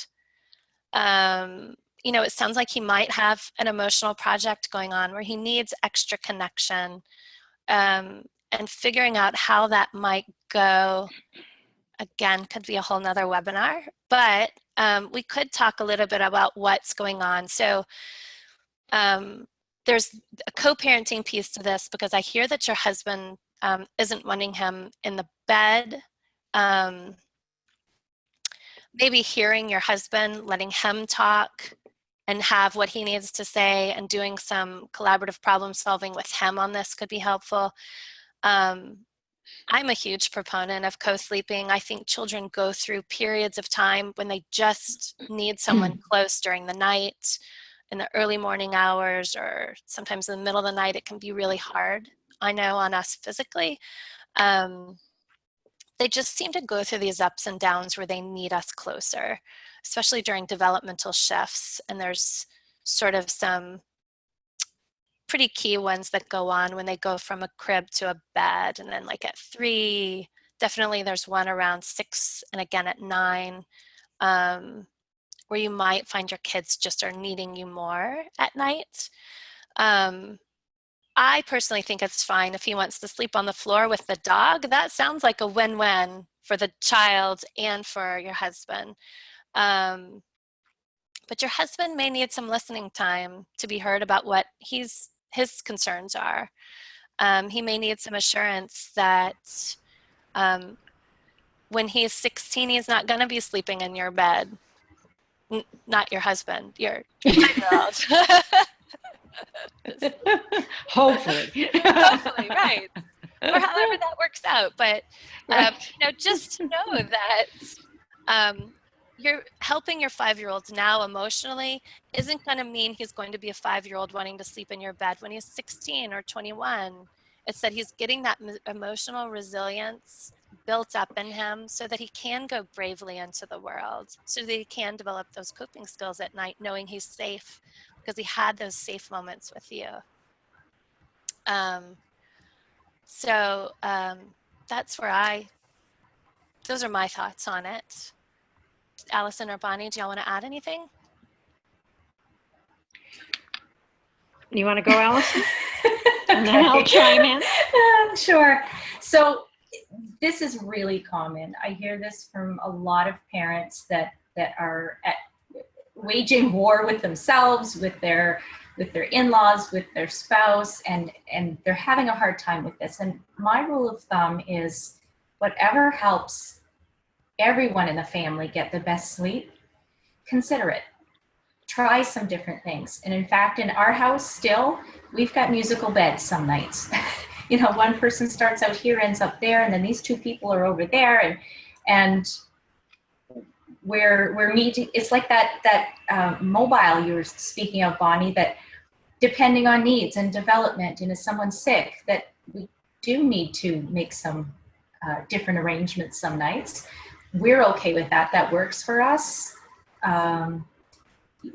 S1: You know, it sounds like he might have an emotional project going on where he needs extra connection, and figuring out how that might go, again, could be a whole nother webinar, but we could talk a little bit about what's going on. So there's a co-parenting piece to this, because I hear that your husband isn't wanting him in the bed. Maybe hearing your husband, letting him talk and have what he needs to say, and doing some collaborative problem solving with him on this could be helpful. I'm a huge proponent of co-sleeping. I think children go through periods of time when they just need someone close during the night, in the early morning hours, or sometimes in the middle of the night. It can be really hard, I know, on us physically. They just seem to go through these ups and downs where they need us closer, especially during developmental shifts. And there's sort of some pretty key ones that go on when they go from a crib to a bed. And then like at 3, definitely there's one around 6, and again at 9, where you might find your kids just are needing you more at night. I personally think it's fine if he wants to sleep on the floor with the dog. That sounds like a win-win for the child and for your husband. But your husband may need some listening time to be heard about what his concerns are. He may need some assurance that when he's 16, he's not going to be sleeping in your bed. Not your husband, your 5-year-old.
S2: Hopefully.
S1: Hopefully, right. Or however that works out. But you know, just to know that you're helping your 5-year-old now emotionally isn't going to mean he's going to be a 5-year-old wanting to sleep in your bed when he's 16 or 21. It's that he's getting that emotional resilience built up in him so that he can go bravely into the world, so that he can develop those coping skills at night, knowing he's safe because he had those safe moments with you. So that's where those are my thoughts on it. Allison or Bonnie, do y'all want to add anything?
S2: You want to go, Allison? And then I'll chime in.
S3: Sure. So this is really common. I hear this from a lot of parents that are waging war with themselves, with their in-laws, with their spouse, and they're having a hard time with this. And my rule of thumb is whatever helps everyone in the family get the best sleep, consider it. Try some different things. And in fact, in our house still, we've got musical beds some nights. You know, one person starts out here, ends up there, and then these two people are over there, and we're meeting. It's like that mobile you were speaking of, Bonnie, that depending on needs and development, and if someone's sick, that we do need to make some different arrangements some nights. We're okay with that. That works for us.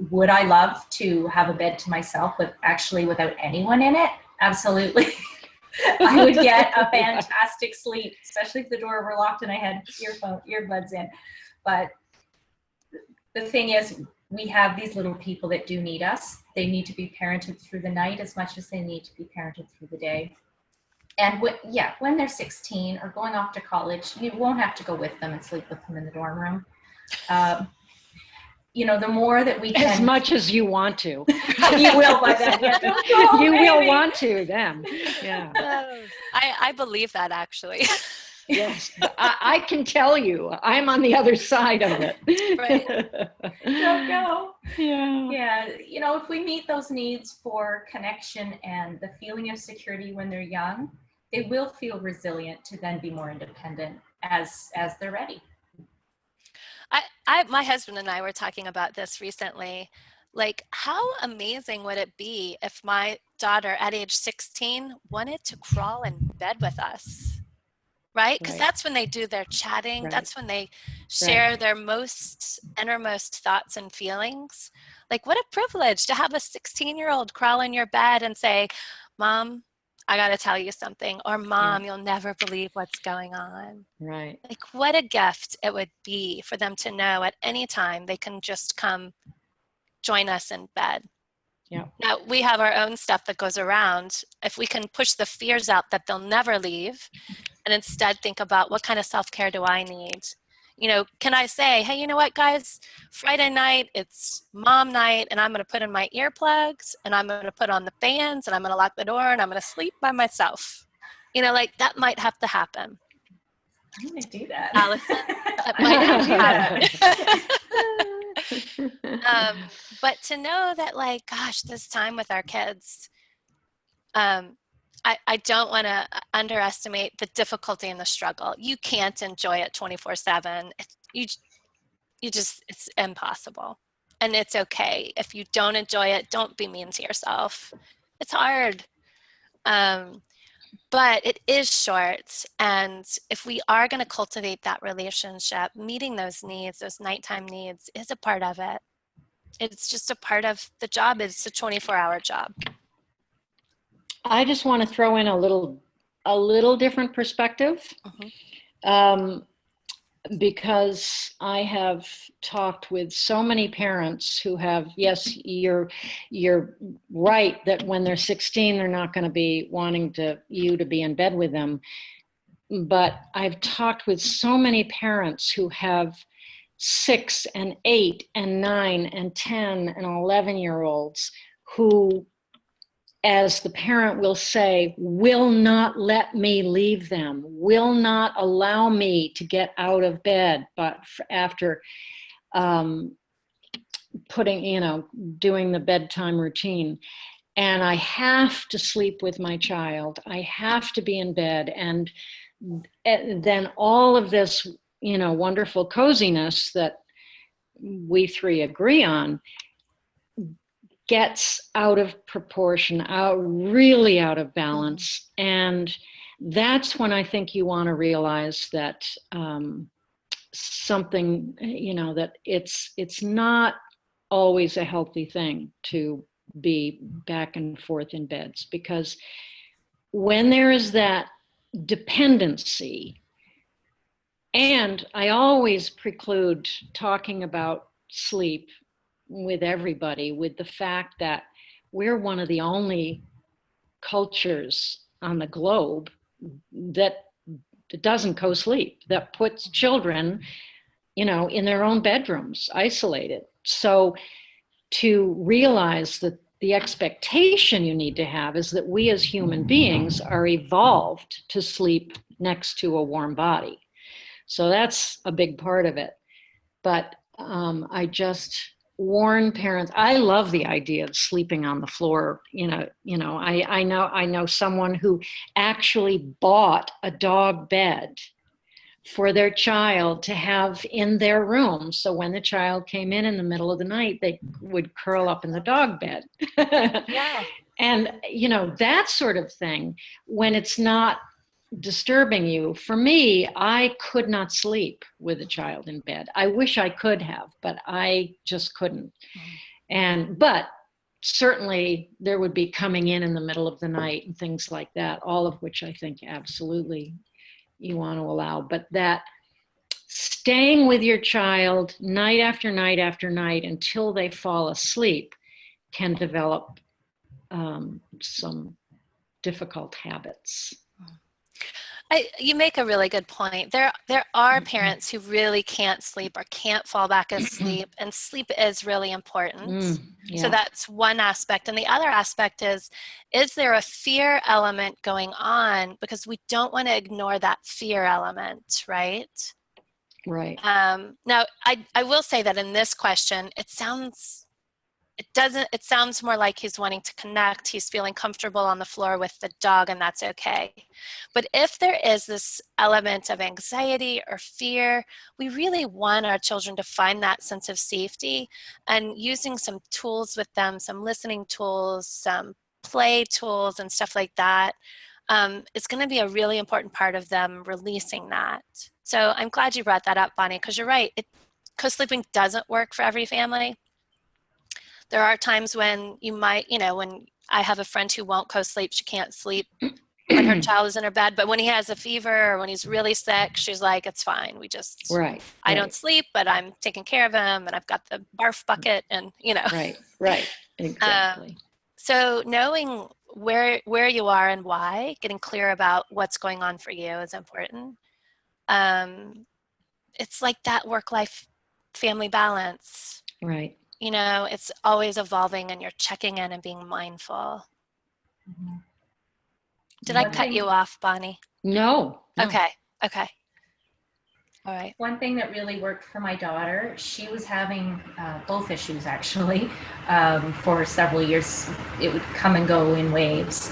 S3: Would I love to have a bed to myself without anyone in it? Absolutely. I would get a fantastic sleep, especially if the door were locked and I had earbuds in. But the thing is, we have these little people that do need us. They need to be parented through the night as much as they need to be parented through the day. And when they're 16 or going off to college, you won't have to go with them and sleep with them in the dorm room. You know, the more that we can.
S2: As much as you want to.
S3: You will by then. Yeah.
S2: You will want to then. Yeah.
S1: I believe that, actually.
S2: Yes. I can tell you, I'm on the other side of it.
S1: Right.
S3: Don't go.
S2: Yeah.
S3: Yeah. You know, if we meet those needs for connection and the feeling of security when they're young, they will feel resilient to then be more independent as they're ready.
S1: My husband and I were talking about this recently. Like, how amazing would it be if my daughter at age 16 wanted to crawl in bed with us, right? Because that's when they do their chatting.
S2: Right.
S1: That's when they share their most innermost thoughts and feelings. Like, what a privilege to have a 16-year-old crawl in your bed and say, Mom, I got to tell you something, or Mom, you'll never believe what's going on.
S2: Right.
S1: Like, what a gift it would be for them to know at any time they can just come join us in bed.
S2: Yeah.
S1: Now, we have our own stuff that goes around. If we can push the fears out that they'll never leave and instead think about, what kind of self-care do I need? You know, can I say, hey, you know what, guys, Friday night, it's mom night, and I'm going to put in my earplugs, and I'm going to put on the fans, and I'm going to lock the door, and I'm going to sleep by myself. You know, like, that might have to happen.
S3: I'm going to do that.
S1: Allison, that might have to happen. But to know that, like, gosh, this time with our kids, I don't want to underestimate the difficulty and the struggle. You can't enjoy it 24/7. It's impossible. And it's okay. If you don't enjoy it, don't be mean to yourself. It's hard. But it is short. And if we are going to cultivate that relationship, meeting those needs, those nighttime needs, is a part of it. It's just a part of the job. It's a 24-hour job.
S2: I just want to throw in a little different perspective, because I have talked with so many parents who have, yes, you're right that when they're 16, they're not going to be wanting you to be in bed with them. But I've talked with so many parents who have 6 and 8 and 9 and 10 and 11-year-olds who, as the parent will say, will not let me leave them, will not allow me to get out of bed, but after doing the bedtime routine. And I have to sleep with my child. I have to be in bed. And then all of this, wonderful coziness that we three agree on gets out of proportion, really out of balance. And that's when I think you want to realize that something, that it's not always a healthy thing to be back and forth in beds, because when there is that dependency, and I always preclude talking about sleep with everybody with the fact that we're one of the only cultures on the globe that doesn't co-sleep, that puts children, in their own bedrooms, isolated. So to realize that the expectation you need to have is that we as human beings are evolved to sleep next to a warm body. So that's a big part of it. But I just warn parents. I love the idea of sleeping on the floor. I know someone who actually bought a dog bed for their child to have in their room. So when the child came in the middle of the night, they would curl up in the dog bed.
S1: Yeah.
S2: And, that sort of thing, when it's not disturbing you. For me, I could not sleep with a child in bed. I wish I could have, but I just couldn't. But certainly there would be coming in the middle of the night and things like that, all of which I think absolutely you want to allow. But that staying with your child night after night after night until they fall asleep can develop some difficult habits.
S1: You make a really good point. There are parents who really can't sleep or can't fall back asleep, and sleep is really important.
S2: Yeah.
S1: So that's one aspect. And the other aspect is there a fear element going on? Because we don't want to ignore that fear element, right?
S2: Right.
S1: Now, I will say that in this question, it sounds more like he's wanting to connect. He's feeling comfortable on the floor with the dog, and that's okay. But if there is this element of anxiety or fear, we really want our children to find that sense of safety, and using some tools with them, some listening tools, some play tools and stuff like that, is going to be a really important part of them releasing that. So I'm glad you brought that up, Bonnie, because you're right. Co-sleeping doesn't work for every family. There are times when you might, when I have a friend who won't co-sleep, she can't sleep when her child is in her bed, but when he has a fever or when he's really sick, she's like, it's fine. I don't sleep, but I'm taking care of him, and I've got the barf bucket, and
S2: Right, exactly.
S1: So knowing where you are and why, getting clear about what's going on for you is important. It's like that work-life family balance.
S2: Right.
S1: It's always evolving, and you're checking in and being mindful. Did I cut you off, Bonnie?
S2: No.
S1: Okay. All right.
S3: One thing that really worked for my daughter, she was having both issues actually for several years. It would come and go in waves.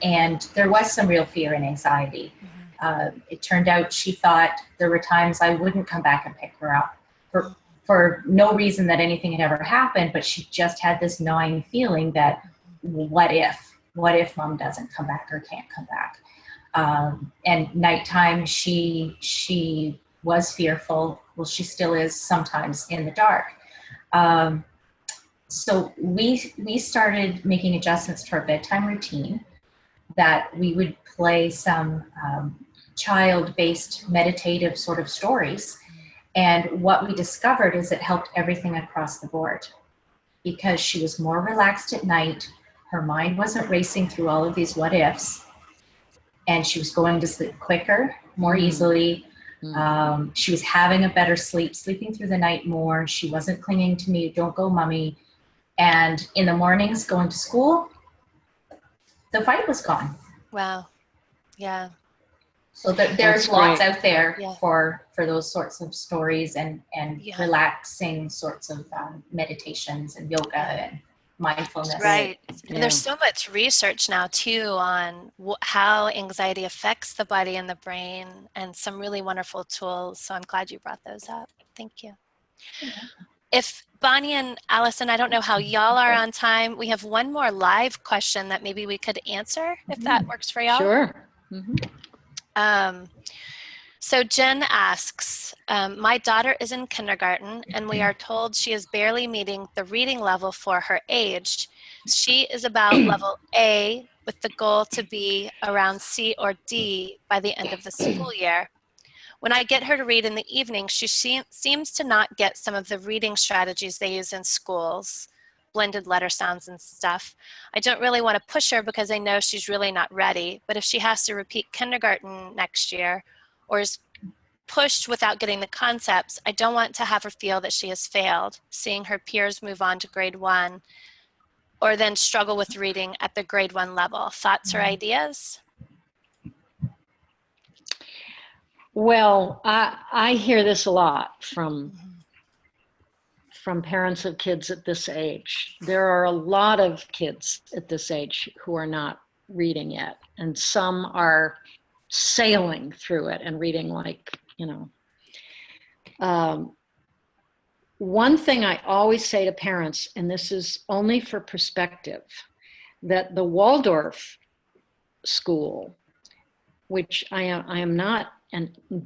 S3: And there was some real fear and anxiety. It turned out she thought there were times I wouldn't come back and pick her up for no reason that anything had ever happened, but she just had this gnawing feeling that what if mom doesn't come back or can't come back? And nighttime, she was fearful. Well, she still is sometimes in the dark. So we started making adjustments to our bedtime routine, that we would play some child-based meditative sort of stories. And what we discovered is it helped everything across the board, because she was more relaxed at night. Her mind wasn't racing through all of these what ifs, and she was going to sleep quicker, more easily. She was having a better sleeping through the night more. She wasn't clinging to me, don't go mommy. And in the mornings going to school, the fight was gone.
S1: Wow. Yeah.
S3: So there's lots out there for those sorts of stories and relaxing sorts of meditations and yoga and mindfulness.
S1: Right. And there's so much research now too on how anxiety affects the body and the brain, and some really wonderful tools. So I'm glad you brought those up. Thank you. If Bonnie and Allison, I don't know how y'all are on time. We have one more live question that maybe we could answer if that works for y'all.
S2: Sure.
S1: So Jen asks, my daughter is in kindergarten and we are told she is barely meeting the reading level for her age. She is about level A with the goal to be around C or D by the end of the school year. When I get her to read in the evening, she seems to not get some of the reading strategies they use in schools, blended letter sounds and stuff. I don't really want to push her because I know she's really not ready, but if she has to repeat kindergarten next year or is pushed without getting the concepts, I don't want to have her feel that she has failed, seeing her peers move on to grade 1 or then struggle with reading at the grade 1 level. Thoughts or ideas?
S2: Well, I hear this a lot from parents of kids at this age. There are a lot of kids at this age who are not reading yet, and some are sailing through it and reading like, one thing I always say to parents, and this is only for perspective, that the Waldorf school, which I am not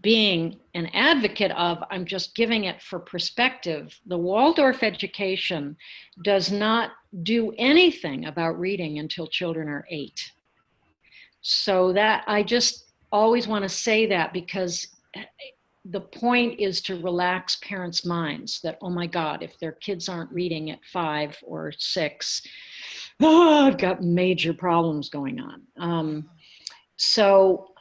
S2: being an advocate of, I'm just giving it for perspective. The Waldorf education does not do anything about reading until children are 8. So that I just always want to say that, because the point is to relax parents' minds that, oh my God, if their kids aren't reading at 5 or 6, I've got major problems going on. So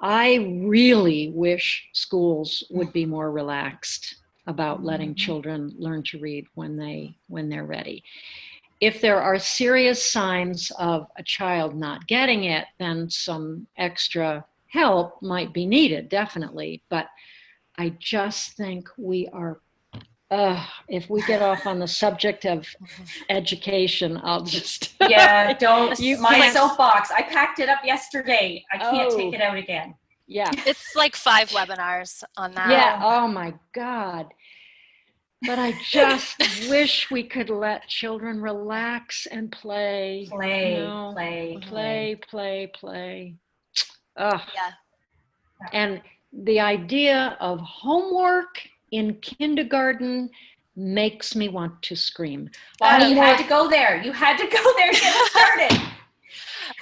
S2: I really wish schools would be more relaxed about letting children learn to read when they're ready. If there are serious signs of a child not getting it, then some extra help might be needed, definitely. But I just think we are, if we get off on the subject of education, I'll just...
S3: Yeah, don't. My soapbox. I packed it up yesterday. I can't take it out again.
S2: Yeah.
S1: It's like 5 webinars on that.
S2: Yeah, oh my God. But I just wish we could let children relax and play.
S3: Play.
S2: Ugh.
S1: Yeah.
S2: And the idea of homework in kindergarten makes me want to scream.
S3: You had to go there. You had to go there to get it started.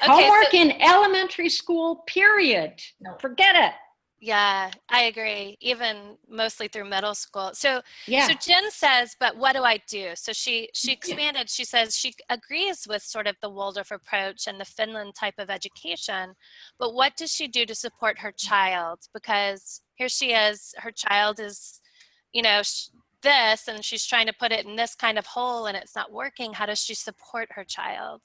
S2: Homework in elementary school, period.
S3: No.
S2: Forget it.
S1: Yeah, I agree. Even mostly through middle school. So Jen says, but what do I do? So she expanded. She says she agrees with sort of the Waldorf approach and the Finland type of education, but what does she do to support her child? Because here she is, her child is, this, and she's trying to put it in this kind of hole and it's not working. How does she support her child?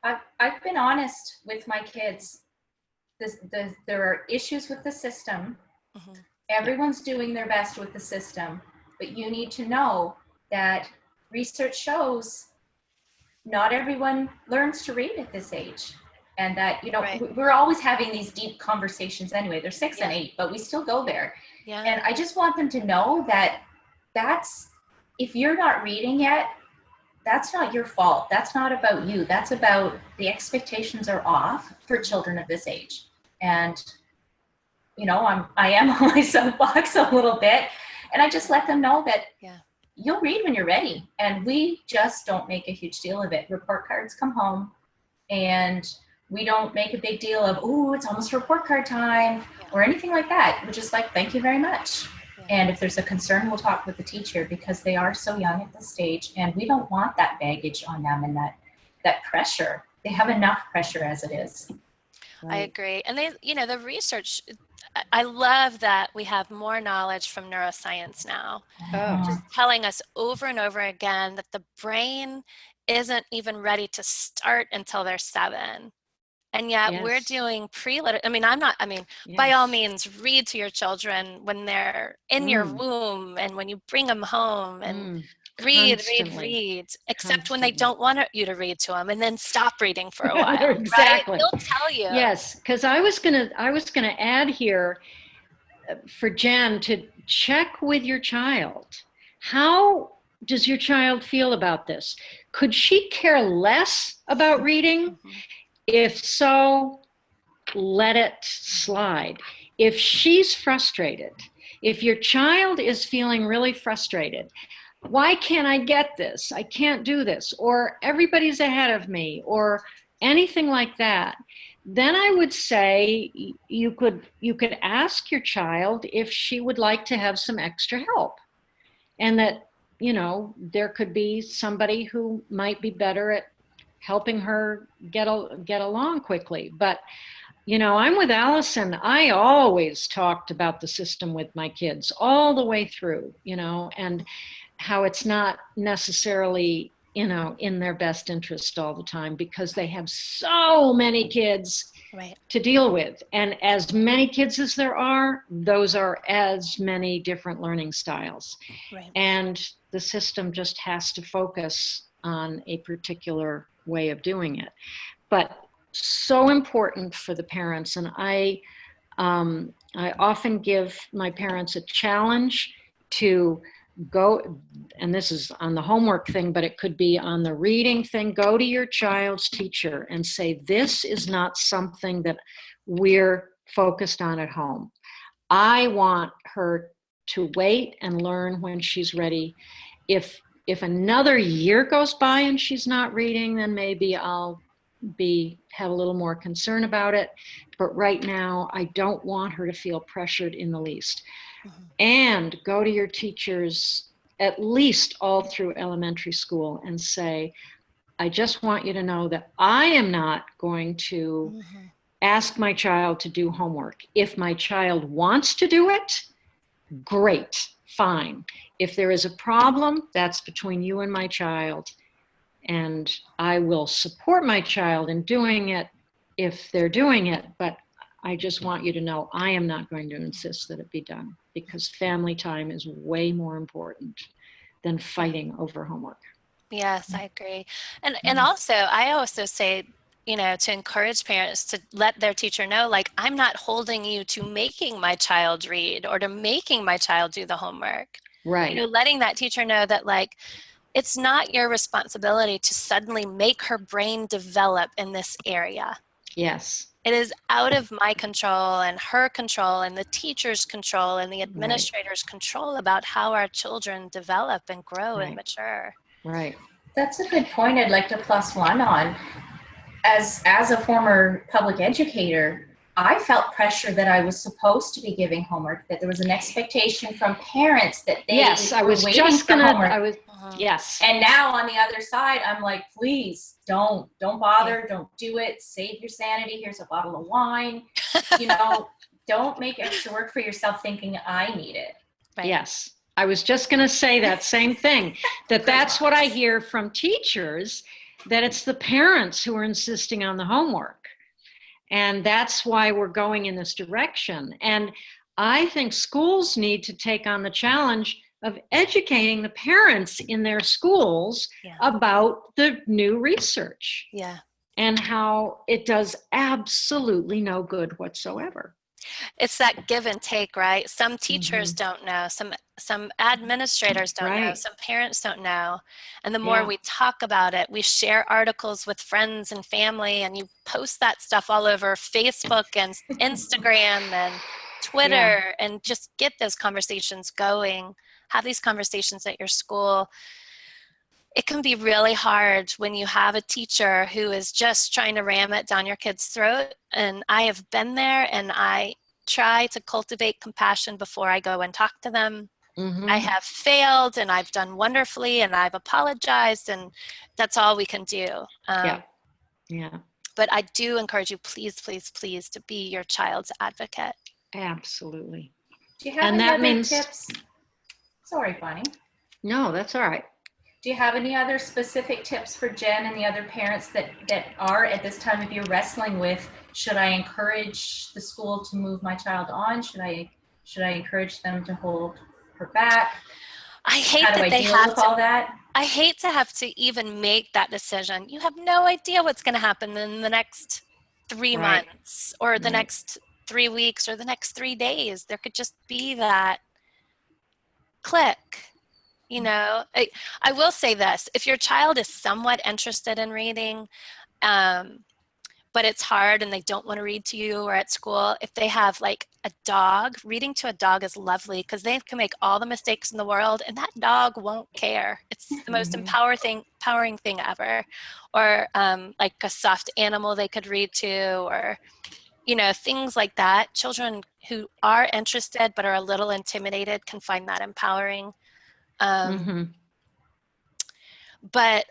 S3: I've been honest with my kids. There are issues with the system. Mm-hmm. Everyone's doing their best with the system, but you need to know that research shows not everyone learns to read at this age. And that, right. We're always having these deep conversations anyway. They're 6 and 8, but we still go there. Yeah. And I just want them to know that if you're not reading yet, that's not your fault. That's not about you. That's about the expectations are off for children of this age. And, I am on my soapbox a little bit, and I just let them know that you'll read when you're ready. And we just don't make a huge deal of it. Report cards come home, and we don't make a big deal of, it's almost report card time or anything like that. We're just like, thank you very much. And if there's a concern, we'll talk with the teacher, because they are so young at this stage, and we don't want that baggage on them and that pressure. They have enough pressure as it is.
S1: Right. I agree. And the research, I love that we have more knowledge from neuroscience now, just telling us over and over again that the brain isn't even ready to start until they're 7. And yet we're doing by all means, read to your children when they're in your womb and when you bring them home, and read, except when they don't want you to read to them, and then stop reading for a while.
S2: Exactly.
S1: Right? They'll tell you.
S2: Yes, because I was gonna add here for Jen to check with your child. How does your child feel about this? Could she care less about reading? Mm-hmm. If so, let it slide. If she's frustrated, if your child is feeling really frustrated, why can't I get this? I can't do this, or everybody's ahead of me, or anything like that, then I would say you could ask your child if she would like to have some extra help, and that, you know, there could be somebody who might be better at helping her get along quickly. But you know, I'm with Allison. I always talked about the system with my kids all the way through, you know, and how it's not necessarily, you know, in their best interest all the time, because they have so many kids to deal with. And as many kids as there are, those are as many different learning styles. And the system just has to focus on a particular way of doing it. But so important for the parents. And I often give my parents a challenge to go, and this is on the homework thing, but it could be on the reading thing. Go to your child's teacher and say, this is not something that we're focused on at home. I want her to wait and learn when she's ready. If another year goes by and she's not reading, then maybe I'll have a little more concern about it. But right now, I don't want her to feel pressured in the least. And go to your teachers at least all through elementary school and say, I just want you to know that I am not going to ask my child to do homework. If my child wants to do it, great, fine. If there is a problem, that's between you and my child. And I will support my child in doing it if they're doing it, but I just want you to know I am not going to insist that it be done, because family time is way more important than fighting over homework.
S1: Yes, I agree. And also, I also say, you know, to encourage parents to let their teacher know, like, I'm not holding you to making my child read or to making my child do the homework.
S2: Right.
S1: You know, letting that teacher know that, like, it's not your responsibility to suddenly make her brain develop in this area.
S2: Yes.
S1: It is out of my control and her control and the teacher's control and the administrator's control about how our children develop and grow and mature.
S2: Right.
S3: That's a good point. I'd like to plus one on. As a former public educator, I felt pressure that I was supposed to be giving homework, that there was an expectation from parents that they
S2: I was
S3: were
S2: just
S3: waiting for
S2: gonna,
S3: homework.
S2: Yes.
S3: And now on the other side, I'm like, please don't bother, don't do it, save your sanity. Here's a bottle of wine. You know, don't make extra work for yourself thinking I need it.
S2: Yes. I was just going to say that same thing, that's what I hear from teachers, that it's the parents who are insisting on the homework. And that's why we're going in this direction. And I think schools need to take on the challenge of educating the parents in their schools about the new research. And how it does absolutely no good whatsoever.
S1: It's that give and take, right? Some teachers don't know, some administrators don't know, some parents don't know. And the more we talk about it, we share articles with friends and family, and you post that stuff all over Facebook and Instagram and Twitter, and just get those conversations going. Have these conversations at your school. It can be really hard when you have a teacher who is just trying to ram it down your kid's throat. And I have been there, and I try to cultivate compassion before I go and talk to them. I have failed, and I've done wonderfully, and I've apologized, and that's all we can do. But I do encourage you, please, please, please, to be your child's advocate.
S2: Absolutely.
S3: Do you have any other tips? Sorry, Bonnie.
S2: No, that's all right.
S3: Do you have any other specific tips for Jen and the other parents that are at this time of year wrestling with, should I encourage the school to move my child on? Should I encourage them to hold her back?
S1: I hate
S3: How do
S1: that
S3: I
S1: they
S3: deal
S1: have
S3: with
S1: to,
S3: all that?
S1: I hate to have to even make that decision. You have no idea what's going to happen in the next 3 months or the next 3 weeks or the next 3 days. There could just be that click. You know, I will say this, if your child is somewhat interested in reading, but it's hard and they don't want to read to you or at school, if they have like a dog, reading to a dog is lovely because they can make all the mistakes in the world and that dog won't care. It's the most empowering thing ever. Or like a stuffed animal they could read to, or, you know, things like that. Children who are interested but are a little intimidated can find that empowering. But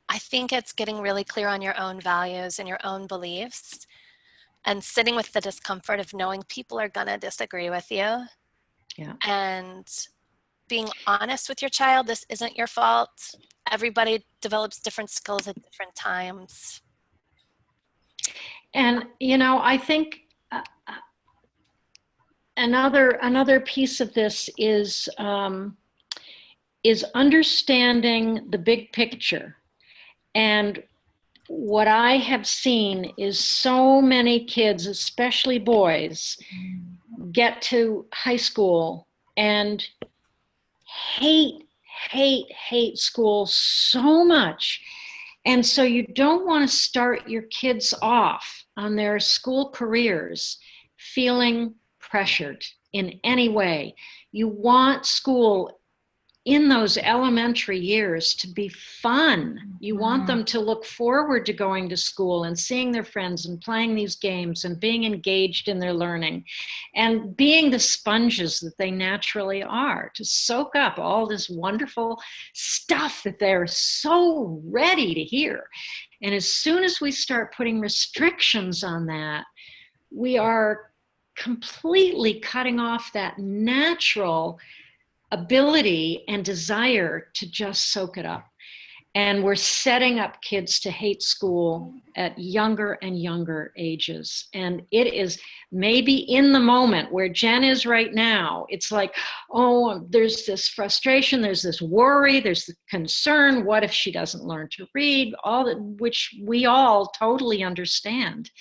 S1: I think it's getting really clear on your own values and your own beliefs and sitting with the discomfort of knowing people are going to disagree with you.
S2: Yeah.
S1: And being honest with your child. This isn't your fault. Everybody develops different skills at different times.
S2: And, you know, I think another piece of this is understanding the big picture. And what I have seen is so many kids, especially boys, get to high school and hate school so much. And so you don't want to start your kids off on their school careers feeling pressured in any way. You want school in those elementary years to be fun. You want them to look forward to going to school and seeing their friends and playing these games and being engaged in their learning and being the sponges that they naturally are, to soak up all this wonderful stuff that they're so ready to hear. And as soon as we start putting restrictions on that, we are completely cutting off that natural ability and desire to just soak it up. And we're setting up kids to hate school at younger and younger ages. And it is maybe in the moment where Jen is right now, it's like, oh, there's this frustration, there's this worry, there's the concern. What if she doesn't learn to read? All that, which we all totally understand.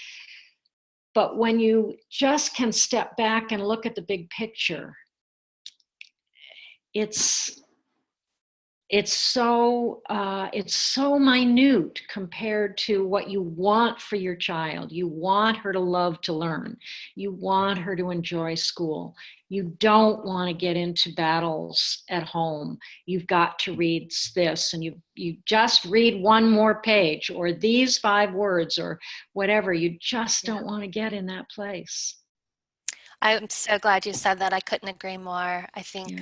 S2: But when you just can step back and look at the big picture, it's so minute compared to what you want for your child. You want her to love to learn. You want her to enjoy school. You don't want to get into battles at home. You've got to read this, and you just read one more page, or these 5 words, or whatever. You just don't want to get in that place.
S1: I'm so glad you said that. I couldn't agree more. I think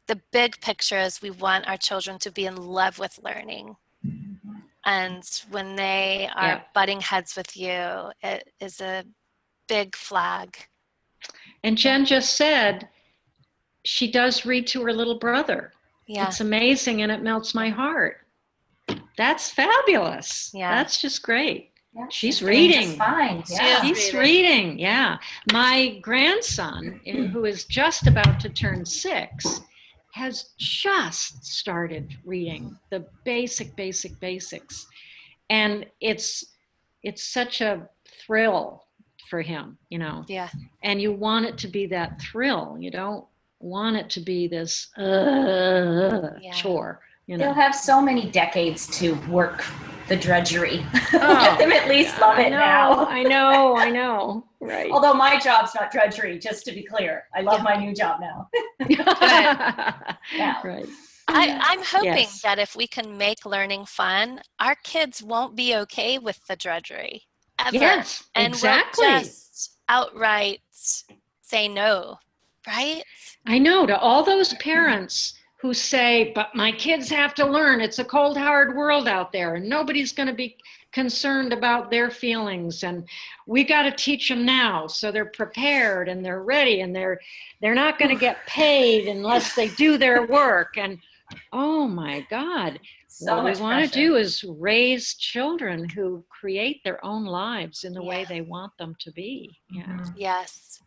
S1: the big picture is we want our children to be in love with learning. And when they are butting heads with you, it is a big flag.
S2: And Jen just said she does read to her little brother. Yeah. It's amazing, and it melts my heart. That's fabulous. Yeah. That's just great. Yeah, she's reading. Just fine. Yeah. She's reading. Yeah. My grandson, who is just about to turn 6, has just started reading the basics. And it's such a thrill for him, you know. Yeah. And you want it to be that thrill. You don't want it to be this chore. You know?
S3: They'll have so many decades to work the drudgery. Let them at least love it now.
S2: I know. Right.
S3: Although my job's not drudgery, just to be clear. I love my new job now.
S2: Right.
S1: I'm hoping that if we can make learning fun, our kids won't be okay with the drudgery ever.
S2: Yes,
S1: and
S2: exactly.
S1: We'll just outright say no, right?
S2: I know, to all those parents who say, but my kids have to learn. It's a cold, hard world out there, and nobody's going to be concerned about their feelings, and we got to teach them now so they're prepared and they're ready, and they're not going to get paid unless they do their work. And oh my God, what we want to do is raise children who create their own lives in the way they want them to be. Yeah.
S1: Yes.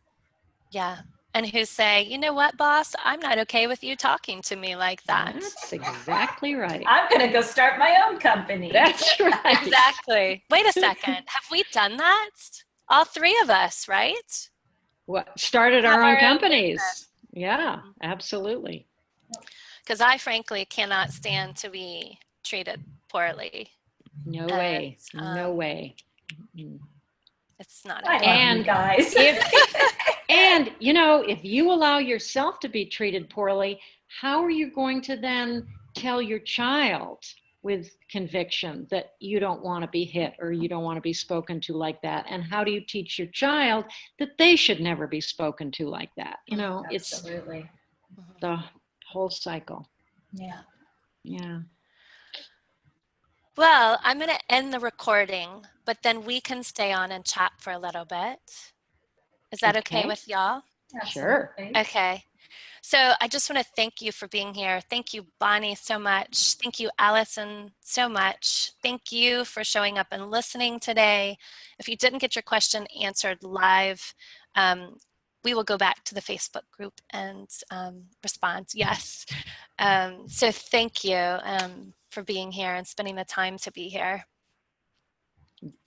S1: Yeah. And who say, you know what, boss, I'm not okay with you talking to me like that.
S2: That's exactly right.
S3: I'm going to go start my own company.
S2: That's right.
S1: Exactly. Wait a second. Have we done that? All 3 of us, right?
S2: What, started our own companies. Yeah, absolutely.
S1: Because I frankly cannot stand to be treated poorly.
S2: No way. No way.
S1: It's not.
S3: I love
S2: And
S3: you guys.
S2: And, you know, if you allow yourself to be treated poorly, how are you going to then tell your child with conviction that you don't want to be hit or you don't want to be spoken to like that? And how do you teach your child that they should never be spoken to like that? You know,
S3: Absolutely.
S2: it's the whole cycle.
S3: Yeah.
S2: Yeah.
S1: Well, I'm going to end the recording, but then we can stay on and chat for a little bit. Is that okay with y'all?
S2: Sure.
S3: Absolutely.
S1: Okay. So I just want to thank you for being here. Thank you, Bonnie, so much. Thank you, Allison, so much. Thank you for showing up and listening today. If you didn't get your question answered live, we will go back to the Facebook group and respond. Yes. So thank you for being here and spending the time to be here.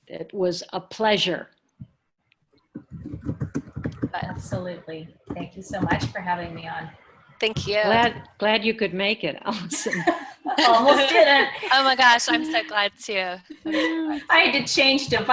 S2: It was a pleasure.
S3: Absolutely. Thank you so much for having me on.
S1: Thank you.
S2: Glad you could make it, Allison.
S3: Almost didn't.
S1: Oh my gosh, I'm so glad too.
S3: I had to change devices.